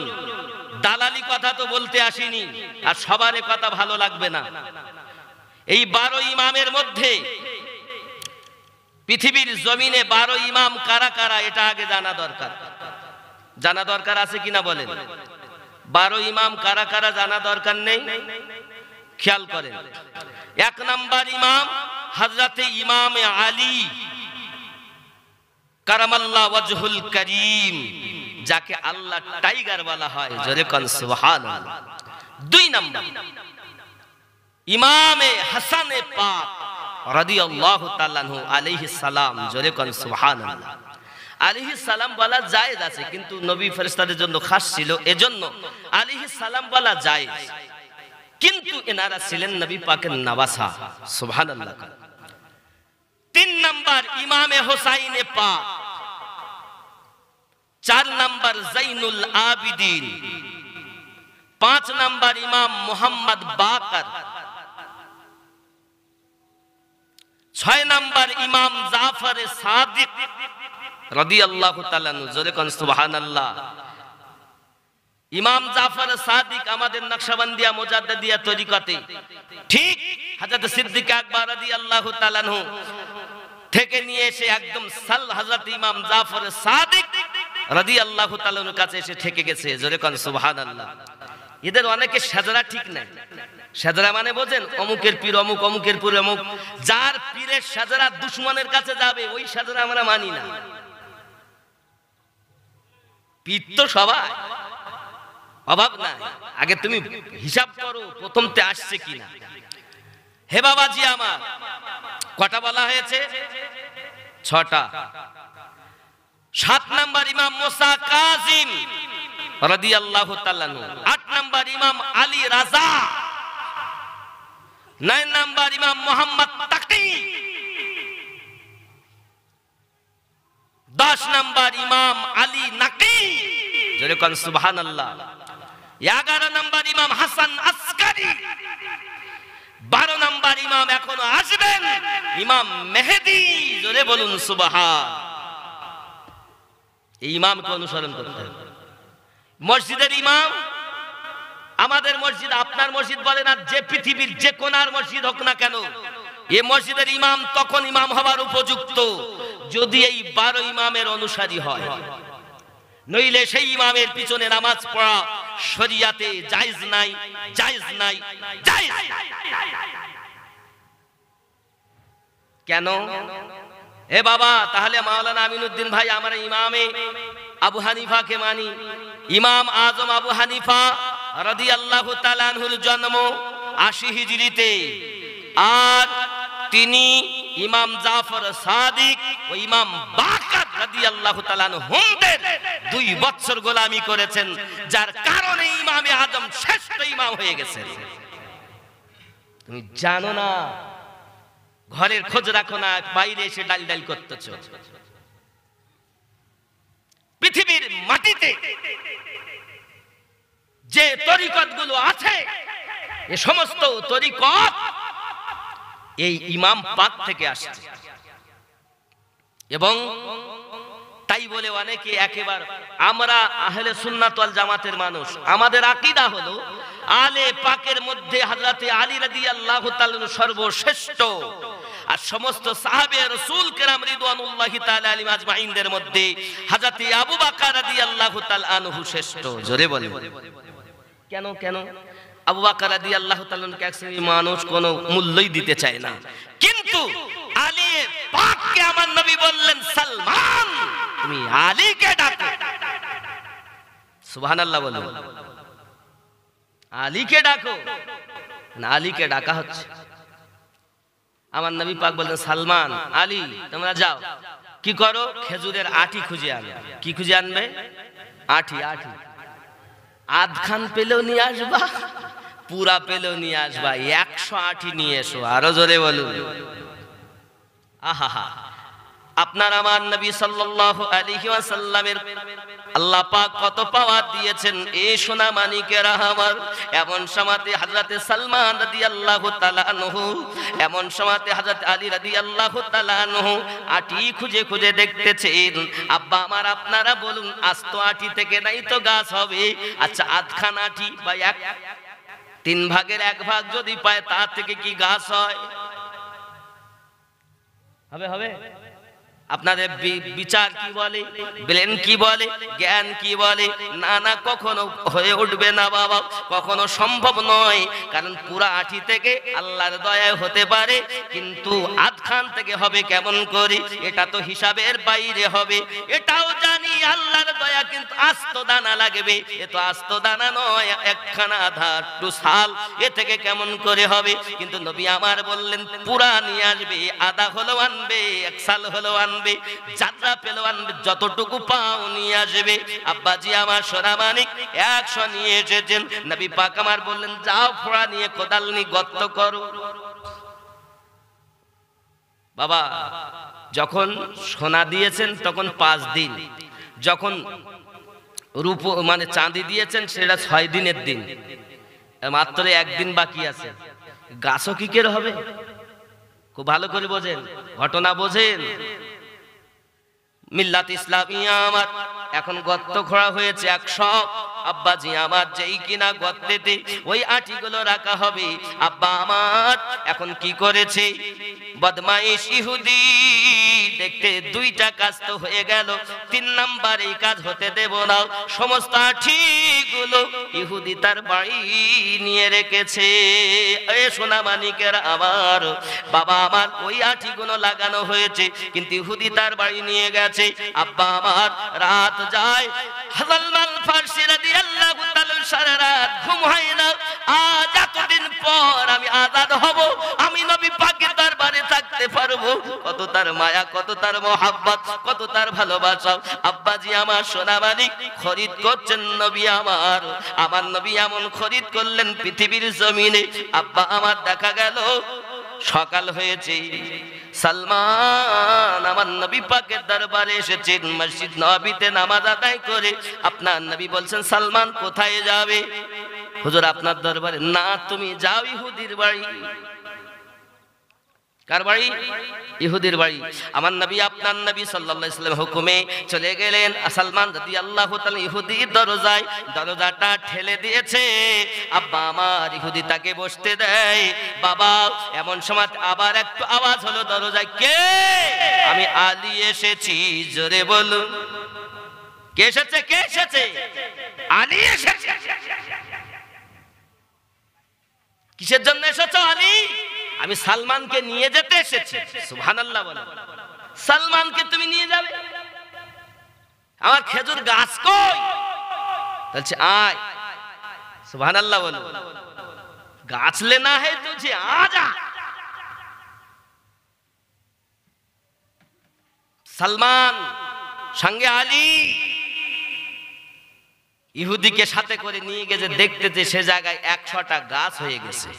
দালালি কথা তো বলতে আসিনি, আর সবার কথা ভালো লাগবে না। এই 12 ইমামের মধ্যে পৃথিবীর জমিনে 12 ইমাম কারা কারা এটা আগে জানা দরকার। জানা দরকার আছে কিনা বলেন? 12 ইমাম কারা কারা জানা দরকার নেই? খেয়াল করেন। 1 নাম্বার ইমাম হযরতে ইমাম আলী কারামাল্লাহ ওয়াজহুল করিম, যাকে আল্লাহ টাইগার বলা হয়, জোরে কোন সুবহানাল্লাহ। 2 নাম্বার ইমামে হাসানে পাক রাদিয়াল্লাহু তাআলা আনহু আলাইহিস সালাম, জোরে কোন সুবহানাল্লাহ। আলাইহিস সালাম বলা জায়েজ আছে, কিন্তু নবী ফেরেশতাদের জন্য খাস ছিল, এজন্য আলাইহিস সালাম বলা জায়েজ, কিন্তু এনারা ছিলেন নবী পাকের নওয়াসা, সুবহানাল্লাহ। 3 নাম্বার ইমামে হোসাইনে পাক, 4 নাম্বার জাইনুল আবিদিন, 5 নাম্বার ইমাম মুহাম্মদ বাকর, 6 নাম্বার ইমাম জাফর সাদিক রাদিয়াল্লাহু তাআলা আনহু, জোরে কোন সুবহানাল্লাহ। ইমাম জাফর সাদিক আমাদের নকশবন্দিয়া মুজাদ্দিদিয়া তরিকতে ঠিক হযরত সিদ্দিক আকবর রাদিয়াল্লাহু তাআলা আনহু থেকে নিয়ে এসে একদম হযরত ইমাম জাফর সাদিক রাদিয়াল্লাহু তাআলা আনহুর কাছে এসে থেকে গেছে, জোরে কোন সুবহানাল্লাহ। এদের অনেকে সাজরা ঠিক নাই। সাজরা মানে বোঝেন, অমুকের পীর অমুক, অমুকের পীর অমুক। যার পীরের সাজরা দুশমনের কাছে যাবে, ওই সাজরা আমরা মানি না। পীর তো সবাই, অভাব নাই। আগে তুমি হিসাব করো প্রথমতে আসছে কিনা। হে বাবাজি আমার, কটা বলা হয়েছে? 6টা। 7 নাম্বার ইমাম মুসা কাজিম রাদিয়াল্লাহু তাআলা আনহু, 8 নাম্বার ইমাম আলী রাজা, 9 নাম্বার ইমাম মুহাম্মদ তাকি, 10 নাম্বার ইমাম আলী নাকি, জোরে কোন সুবহানাল্লাহ। 11 নাম্বার ইমাম হাসান আসকারি, 12 নাম্বার ইমাম এখনো আসবেন, ইমাম মেহেদী, জোরে বলুন সুবহান। এই ইমামকে অনুসরণ করতে হবে। মসজিদের ইমাম, আমাদের মসজিদ, আপনার মসজিদ বলেন আর যে পৃথিবীর যে কোনার মসজিদ হোক না কেন, এই মসজিদের ইমাম তখন ইমাম হওয়ার উপযুক্ত যদি এই 12 ইমামের অনুসারী হয়, নইলে সেই ইমামের পিছনে নামাজ পড়া শরিয়াতে জায়েজ নাই, জায়েজ নাই, জায়েজ। কেন? হে বাবা, তাহলে মাওলানা আমিনুদ্দিন ভাই, আমরা ইমামে আবু হানিফাকে মানি। ইমাম আজম আবু হানিফা রাদিয়াল্লাহু তাআলা আনহুর জন্ম 80 হিজরিতে, আর তিনি ইমাম জাফর সাদিক ও ইমাম বাকর রাদিয়াল্লাহু তাআলা আনহুদের 2 বছর গোলামি করেছেন, যার কারণে ইমামে আজম শ্রেষ্ঠ ইমাম হয়ে গেছেন। তুমি জানো না, ঘরের খোঁজ রাখো না, বাইরে এসে ডাল ডাল করতেছ। পৃথিবীর মাটিতে যে তরিকতগুলো আছে, এই সমস্ত তরিকত এই ইমাম পাক থেকে আসছে। এবং তাই বলে অনেকে একেবারে, আমরা আহলে সুন্নাত ওয়াল জামাতের মানুষ, আমাদের আকীদা হলো আলে পাকের মধ্যে হযরতে আলী রাদিয়াল্লাহু তাআলা সর্বশ্রেষ্ঠ, আর সমস্ত সাহাবে রাসূল কেরাম রিদওয়ানুল্লাহি তাআলা আলাইহিম আজমাইনদের মধ্যে হযরতে আবু বকর রাদিয়াল্লাহু তাআলা আনহু শ্রেষ্ঠ। জোরে বলেন কেন? কেন আবু বকর রাদিয়াল্লাহু তাআলা আনহুকে এক শ্রেণীর মানুষ কোনো মূল্যই দিতে চায় না, কিন্তু আলী পাককে আমার নবী বললেন, সালমান তুমি আলীকে ডাকো। সুবহানাল্লাহ বলুন। আলীকে ডাকো, না আলীকে ডাকা হচ্ছে। আমার নবী পাক বললেন, সালমান, আলী তোমরা যাও, কি করো? খেজুরের আটি খুঁজে আনবে। কি খুঁজে আনবে? আটি। আটি আধখান পেলেও নিয়ে আসবা, পুরা পেলেও নিয়ে আসবা, 100 আটি নিয়ে এসো। আরো জোরে বলুন। আহা, আপনার আমার নবী সাল্লাল্লাহু আলাইহি ওয়াসাল্লামের আল্লাহ পাক কত পাওয়ার দিয়েছেন। এই সোনা মানিকেরা আমার, এমন সময়তে হযরতে সালমান রাদিয়াল্লাহু তাআলা আনহু, এমন সময়তে হযরত আলী রাদিয়াল্লাহু তাআলা আনহু আটি খুঁজে খুঁজে দেখতেছেন। আব্বা আমার, আপনারা বলুন, আস্ত আটি থেকে নাই তো গাছ হবে? আচ্ছা, আধখান আটি বা 3 ভাগের 1 ভাগ যদি পায়, তা থেকে কি গাছ হয়? হবে? আপনাদের বিচার কি বলে, ব্রেন কি বলে, জ্ঞান কি বলে, না না, কখনো হয়ে উঠবে না বাবা, কখনো সম্ভব নয়। কারণ পুরা আঠি থেকে আল্লাহর দয়ায় হতে পারে, কিন্তু আধখান থেকে হবে কেমন করে, এটা তো হিসাবের বাইরে হবে। এটাও জানি আল্লাহর দয়া, কিন্তু আস্ত দানা লাগবে। এ তো আস্ত দানা নয়, একখানা আধা টু সাল, এ থেকে কেমন করে হবে। কিন্তু নবী আমার বললেন পুরা নিয়ে আসবে, আধা হলো আনবে, এক সাল হলো আনবে, যাত্রা পেলো আনবে, যতটুকু পাও নিয়ে আসবে। আব্বাজি আমার সোনা মানিক 100 নিয়ে এসেছেন। নবী পাক আমার বললেন যাও ফোড়া নিয়ে কোদাল নিয়ে গর্ত করো। বাবা যখন সোনা দিয়েছেন তখন 5 দিন, যখন রূপ মানে চাঁদি দিয়েছেন সেটা 6 দিনের দিন, মাত্র 1 দিন বাকি আছে। গাছও কি করে হবে? খুব ভালো করে বোঝেন, ঘটনা বোঝেন। মিল্লাত ইসলামিয়া আমার এখন গর্ত খোঁড়া হয়েছে 100। আব্বাজি আমার যেই কিনা গর্তেতে ওই আটিগুলো রাখা হবে, আব্বা আমার এখন কি করেছে বদমাইশ ইহুদি, দেখতে 2টা কাজ তো হয়ে গেল, 3 নাম্বার এই কাজ হতে দেব না। সমস্ত আটিগুলো ইহুদি তার বাড়ি নিয়ে রেখেছে। এ সোনা মানিকের আমার বাবা আমার ওই আটিগুলো লাগানো হয়েছে, কিন্তু ইহুদি তার বাড়ি নিয়ে গেছে। আব্বা আমার রাত যায়, সালমান ফারসি রাদিয়াল্লাহু তাআলা সারা রাত ঘুম হয় না। আজ এতদিন পর আমি আজাদ হব, আমি নবী পাকের দরবারে থাকতে পারবো। কত তার মায়া, কত তার মোহাব্বত, কত তার ভালোবাসা। আব্বাজি আমার সোনা মানিক খরিদ করছেন নবী আমার, আমার নবী এমন খরিদ করলেন পৃথিবীর জমিনে। আব্বা আমার দেখা গেল সকাল হয়েছে, সালমান আমার নবী পাকের দরবারে এসেছেন, মসজিদ নববীতে নামাজ আদায় করে। আপনার নবী বলছেন সালমান কোথায় যাবে? হুজুর আপনার দরবারে। না, তুমি যাও ইহুদির বাড়ি। কার বাড়ি? ইহুদির বাড়ি। আমার নবী আপনার নবী সাল্লাল্লাহু আলাইহি ওয়াসাল্লাম হুকুমে চলে গেলেন। সালমান রাদিয়াল্লাহু তাআলা ইহুদির দরজায়, দরজাটা ঠেলে দিয়েছে। আব্বা আমার ইহুদি তাকে বসতে দেয়। বাবা এমন সময় আবার একটু আওয়াজ হলো দরজায়, কে? আমি আলী এসেছি, জোরে বলুন। কে এসেছে? কে এসেছে? আলী এসেছে। কিসের জন্য এসেছো আলী? আমি সালমানকে নিয়ে যেতে এসেছি। সুবহানাল্লাহ বলো। সালমানকে তুমি নিয়ে যাবে? আমার খেজুর গাছ কই? বলছে আয়। সুবহানাল্লাহ বলো। গাছ লেনা है तुझे, आजा। সালমান সঙ্গে আলী ইহুদিকে সাথে করে নিয়ে গেছে, দেখতে যে সে জায়গায় 100টা গাছ হয়ে গেছে।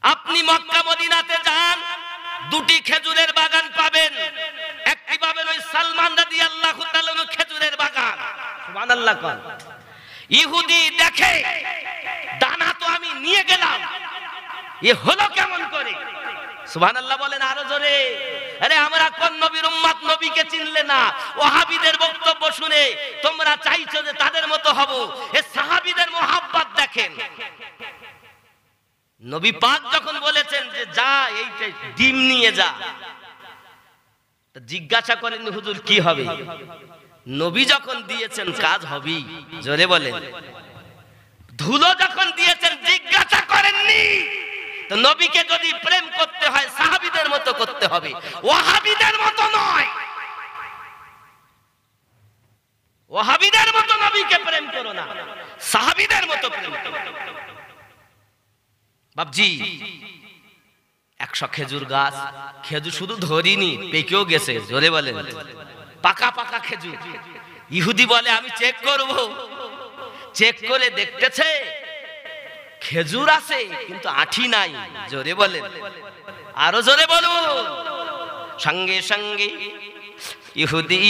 আপনি মক্কা মদিনাতে যান, 2টি খেজুরের বাগান পাবেন, একটি পাবেন ওই সালমান রাদিয়াল্লাহু তাআলা খেজুরের বাগান। সুবহানাল্লাহ কোন ইহুদি দেখে দানা তো আমি নিয়ে গেলাম, এ হলো কেমন করে? সুবহানাল্লাহ বলেন আরো জোরে। আরে আমরা কোন নবীর উম্মত, নবীকে চিনলে না। ওয়াহাবিদের বক্তব্য শুনে তোমরা চাইছো যে তাদের মতো হব। এ সাহাবীদের মোহাব্বত দেখেন। নবী পাক যখন বলেছেন যে যা এইটা ডিম নিয়ে যা, জিজ্ঞাসা করেন হুজুর কি হবে? নবী যখন দিয়েছেন কাজ হবেই, জোরে বলেন। ধুলো যখন দিয়েছেন জিজ্ঞাসা করেননি। তো নবীকে যদি প্রেম করতে হয় সাহাবীদের মতো করতে হবে, ওয়াহাবিদের মতো নয়। ওয়াহাবিদের মতো নবীকে প্রেম করো না, সাহাবীদের মতো প্রেম করো। বাপজি 100 খেজুর গাছ, খেজুর শুধু ধরিনি, পেকেও গেছে, জোরে বলেন। পাকা পাকা খেজুর। ইহুদি বলে আমি চেক করব। চেক করে দেখতেছে খেজুর আছে কিন্তু আঠি নাই, জোরে বলেন, আরো জোরে বলুন। সঙ্গে সঙ্গে ইহুদি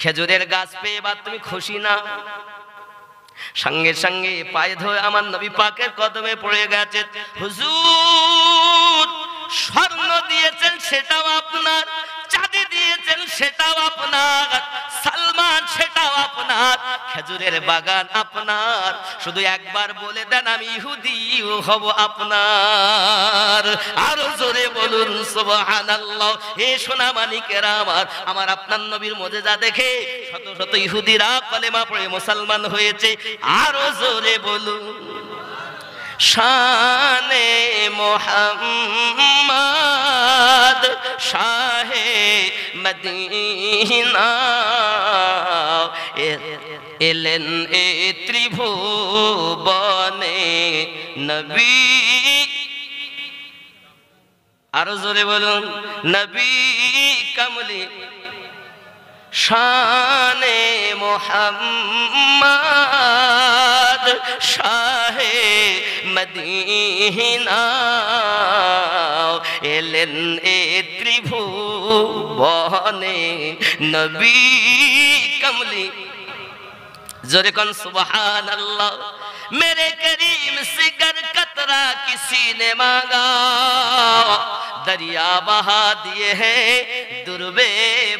খেজুরের গাছ পেয়ে বা তুমি খুশি না? সঙ্গে সঙ্গে পায়ে ধরে আমার নবী পাকের কদমে পড়ে গেছে। হুজুর স্বর্ণ দিয়েছেন সেটাও আপনার, চাঁদি দিয়েছেন সেটাও আপনার, সালমান সেটাও আপনার, খেজুরের বাগান আপনার, শুধু একবার বলে দেন আমি ইহুদি হব আপনার। আরো জোরে বলুন সুবহানাল্লাহ। এ সোনা মানিকেরা আমার আপনার নবীর মুজিজা দেখে শত শত ইহুদিরা কলেমা পড়ে মুসলমান হয়েছে। আরো জোরে বলুন শানে মোহাম্মদ শাহে মদিনা এলেন এ ত্রিভুবনে নবী। আরো জোরে বলুন নবী কামলি শানে মোহাম্মদ শাহে মদিনা এলেন এ ত্রিভুবনে নবী কমলি। जोरे कौन सुबहानल्लाह। मेरे करीम से गर कतरा किसी ने मांगा, दरिया बहा दिए हैं दुर्बे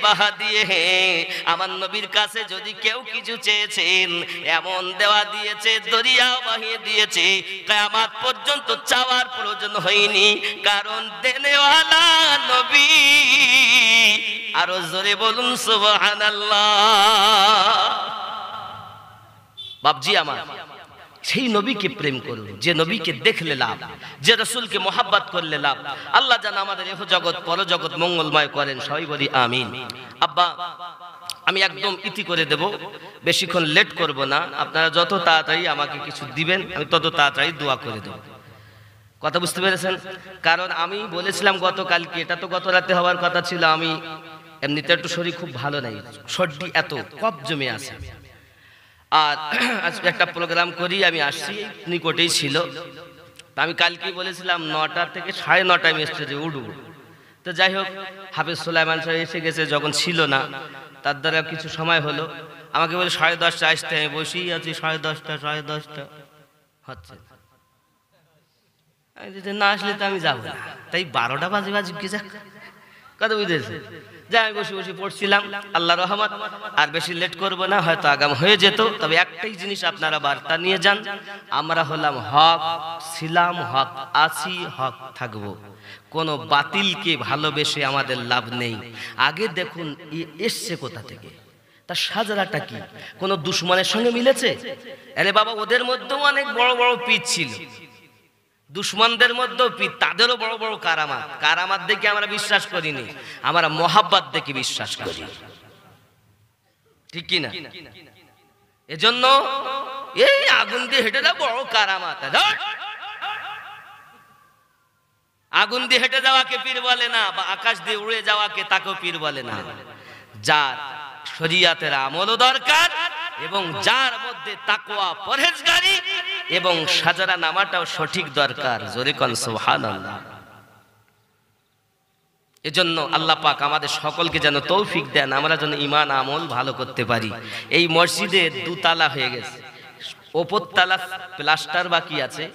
बहा दिए हैं। আমার নবীর কাছে যদি কেউ কিছু চেয়েছেন এমন দেওয়া দিয়েছে, দরিয়া বাহিয়ে দিয়েছে, কিয়ামত পর্যন্ত চাওয়ার প্রয়োজন হয়নি, কারণ দেনেওয়ালা নবী। আরো জোরে বলুন সুবহানাল্লাহ। বাপজি আমার, সেই নবীকে প্রেম করুন যে নবীকে দেখলে লাভ, যে রাসূলকে মোহাব্বত করলে লাভ। আল্লাহ যেন আমাদের এহ জগৎ পরজগৎ মঙ্গলময় করেন, সবাই বলি আমিন। আব্বা আমি একদম ইতি করে দেব, বেশিক্ষণ লেট করব না। আপনারা যত তাড়াতাড়ি আমাকে কিছু দিবেন আমি তত তাড়াতাড়ি দোয়া করে দেব। কথা বুঝতে পেরেছেন? কারণ আমি বলেছিলাম গতকালকে, এটা তো গত রাতে হওয়ার কথা ছিল। আমি এমনিতে একটু শরীর খুব ভালো নাই, সর্দি এত কফ জমে আছে। আর আজকে একটা প্রোগ্রাম করি, আমি আসছি, নিকটেই ছিল। আমি কালকেই বলেছিলাম 9টা থেকে 9:30 আমি স্টেজে উঠব। তো যাই হোক, হাফেজ সুলাইমান সাহেব এসে গেছে, যখন ছিল না তার দ্বারা কিছু সময় হলো, আমাকে বলে 10:30 আসতে। আমি বসেই আছি, 10:30 হচ্ছে না, আসলে তো আমি যাবো না। তাই 12টা বাজে কি যাক, কথা বুঝেছে? যাই আমি বসে বসে পড়ছিলাম, আল্লাহ রহমত। আর বেশি লেট করব না, হয়তো আগাম হয়ে যেত। তবে একটাই জিনিস আপনারা বার্তা নিয়ে যান, আমরা হলাম হক, ছিলাম হক, আছি হক, থাকবো। কোনো বাতিলকে ভালোবেসে আমাদের লাভ নেই। আগে দেখুন এসছে কোথা থেকে, তার সাজরাটা কি, কোনো দুশমনের সঙ্গে মিলেছে? আরে বাবা, ওদের মধ্যেও অনেক বড় বড় পিচ ছিল, দুশ্মনদের মধ্যেও তাদেরও বড় বড় কারামাত। কারামাত দেখে আমরা বিশ্বাস করিনি, আমরা মোহাব্বত দেখে বিশ্বাস করি, ঠিক কি না? এজন্য এই আগুন দিয়ে হেঁটে যাওয়া বড় কারামাত। আগুন দিয়ে হেঁটে যাওয়াকে পীর বলে না, বা আকাশ দিয়ে উড়ে যাওয়াকে তাকেও পীর বলে না। যার শরীয়তের আমলও দরকার এবং যার মধ্যে তাকওয়া, পরহেজগারি এবং সাজারা নামাটাও সঠিক দরকার। জোরে কোন সুবহানাল্লাহ। এজন্য আল্লাহ পাক আমাদের সকলকে যেন তৌফিক দেন, আমরা যেন ঈমান আমল ভালো করতে পারি। এই মসজিদের 2 তালা হয়ে গেছে, ওপর তালা প্লাস্টার বাকি আছে,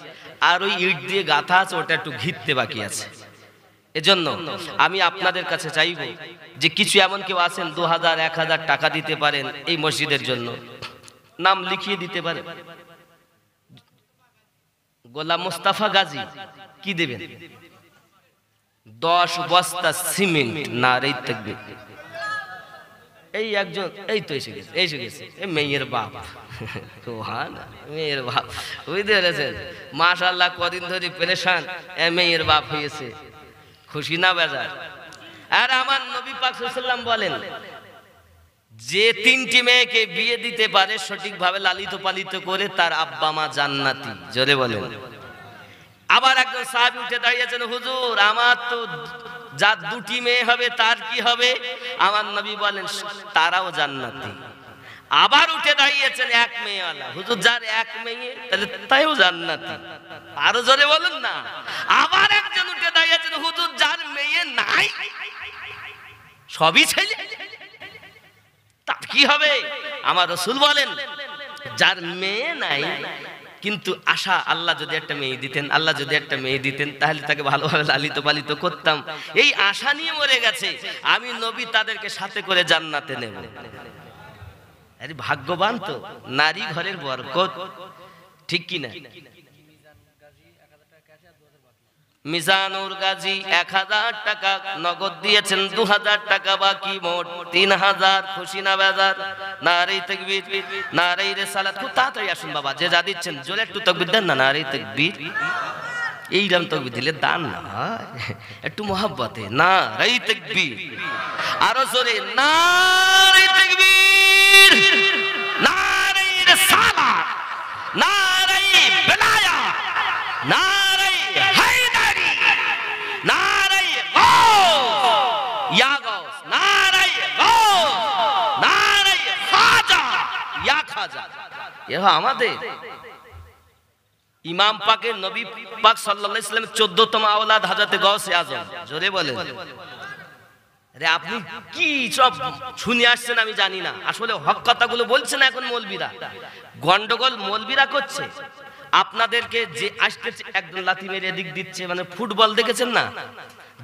আর ওই ইট দিয়ে গাঁথা আছে, ওটা একটু ঘিরতে বাকি আছে। এজন্য আমি আপনাদের কাছে চাইব যে কিছু এমন কেউ আছেন 2000 1000 টাকা দিতে পারেন এই মসজিদের জন্য, নাম লিখিয়ে দিতে পারেন। গোলাম মোস্তফা গাজী কি দেবেন? 10 বস্তা সিমেন্ট। নারে তাকবীর। এই একজন, এই তো এসে গেছে এই মেয়ের বাপ। মেয়ের বাপ বুঝতে পেরেছেন? মাশাআল্লাহ, কদিন ধরে পেরেশান, মেয়ের বাপ হয়েছে, খুশি না বেজার? আর আমার নবী পাক সাল্লাল্লাহু আলাইহি ওয়াসাল্লাম বলেন, যে 3টি মেয়েকে বিয়ে দিতে পারে সঠিকভাবে লালিত পালিত করে, তার আব্বা মা জান্নাতি। জোরে বলেন। আবার একজন সাহাবী উঠে দাঁড়িয়েছেন, হুজুর আমার তো যার 2টি মেয়ে হবে তার কি হবে? আমার নবী বলেন তারাও জান্নাতি। আবার উঠে দাঁড়িয়েছেন 1 মেয়েওয়ালা, হুজুর যার 1 মেয়ে তাহলে তাইও জান্নাতি। আরো জোরে বলুন না। আবার একজন উঠে দাঁড়িয়েছেন, হুজুর যার মেয়ে নাই সবই ছেলে, তার কি হবে? আমার রাসূল বলেন যার মেয়ে নাই কিন্তু আশা, আল্লাহ যদি একটা মেয়ে দিতেন, আল্লাহ যদি একটা মেয়ে দিতেন, তাহলে তাকে ভালোভাবে লালিত পালিত করতাম, এই আশা নিয়ে মরে গেছে, আমি নবী তাদেরকে সাথে করে জান্নাতে নেব। আরে ভাগ্যবান তো, নারী ঘরের বরকত, ঠিক কি না? মিজানুর গাজী 1000 টাকা নগদ দিয়েছেন, 2000 টাকা বাকি, মোট 3000। খুশি না বেজার? নারে তাকবীর, নারে রিসালাত। খুব তাড়াতাড়ি আসুন বাবা, যে যা দিচ্ছেন জোরে একটু তাকবীর দেন না। নারে তাকবীর, এইরকম তাকবীর দিলে দান না হয়, একটু মহব্বতে। নারে তাকবীর, আরো জোরে নারে তাকবীর, নারে রিসালাত, নারে বেলায়াত, নারে হায়দারি, নারে গাউস ইয়া গাউস, নারে গাউস, নারে খাজা ইয়া খাজা। এ আমাদের ইমাম পাকের, নবী পাক সাল্লাল্লাহু আলাইহি ওয়াসাল্লামের 14তম আওলাদ হযরত গাউসে আজম। জোরে বলেন। আরে আপনি কি সব শুনে আসছেন আমি জানি না, আসলে হক কথাগুলো বলছে না এখন মৌলবীরা। গন্ডগোল মৌলবীরা করছে। আপনাদেরকে যে আসতেছে একদম লাথি মেরে এদিক দিচ্ছে, মানে ফুটবল দেখেছেন না,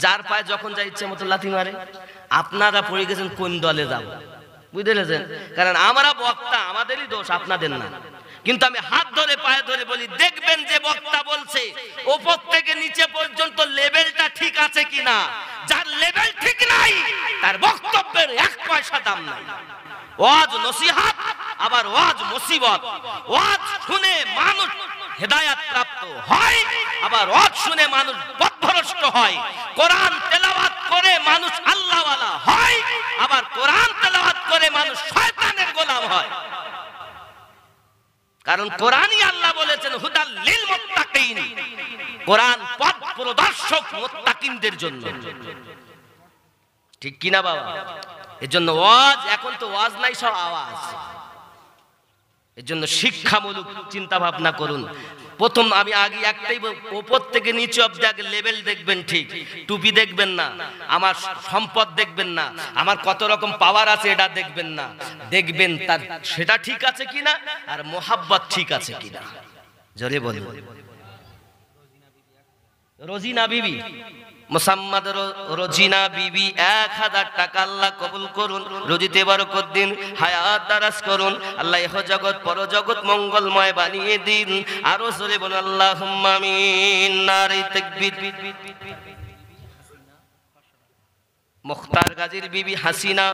যার পায়ে যখন যা ইচ্ছে মতো লাথি মারে। আপনারা পড়ে গেছেন কোন দলে যাব, বুঝতে পেরেছেন? কারণ আমরা বক্তা, আমাদেরই দোষ, আপনাদের না। কিন্তু আমি হাত ধরে পায়ে ধরে বলি, দেখবেন যে বক্তা বলছে উপর থেকে নিচে পর্যন্ত লেভেলটা ঠিক আছে কিনা। যার লেভেল ঠিক নাই তার বক্তব্যের 1 পয়সা দাম নাই। ওয়াজ নসিহত, আবার ওয়াজ মুসিবত। ওয়াজ শুনে মানুষ হেদায়েত প্রাপ্ত হয়, আবার ওয়াজ শুনে মানুষ পথভ্রষ্ট হয়। কোরআন তেলাওয়াত করে মানুষ আল্লাহওয়ালা হয়, আবার কোরআন তেলাওয়াত করে মানুষ শয়তানের গোলাম হয়। কারণ কোরআনই আল্লাহ বলেছেন হুদাল লিল মুত্তাকিন, কোরআন পথ প্রদর্শক মুত্তাকিনদের জন্য, ঠিক কি না বাবা? এজন্য ওয়াজ, এখন তো ওয়াজ নাই, সব আওয়াজ। এজন্য শিক্ষামূলক চিন্তা ভাবনা করুন। প্রথম আমি আগে একটাই, উপর থেকে নিচে অবধি আগে লেভেল দেখবেন, ঠিক। টুপি দেখবেন না, আমার সম্পদ দেখবেন না, আমার কত রকম পাওয়ার আছে এটা দেখবেন না। দেখবেন তার সেটা ঠিক আছে কিনা, আর মোহাব্বত ঠিক আছে কিনা। জোরে বলুন। রোজিনা বিবি, মুসাম্মাদ রোজিনা বিবি 1000 টাকা আল্লাহ কবুল করুন, রুজিতে বরকত দিন, হায়াত দারাজ করুন, আল্লাহ ইহ জগৎ পরজগৎ মঙ্গলময় বানিয়ে দিন। আরো জোরে বলুন আল্লাহুম্মা আমিন। নারে তাকবীর। মুখতার গাজীর বিবি হাসিনা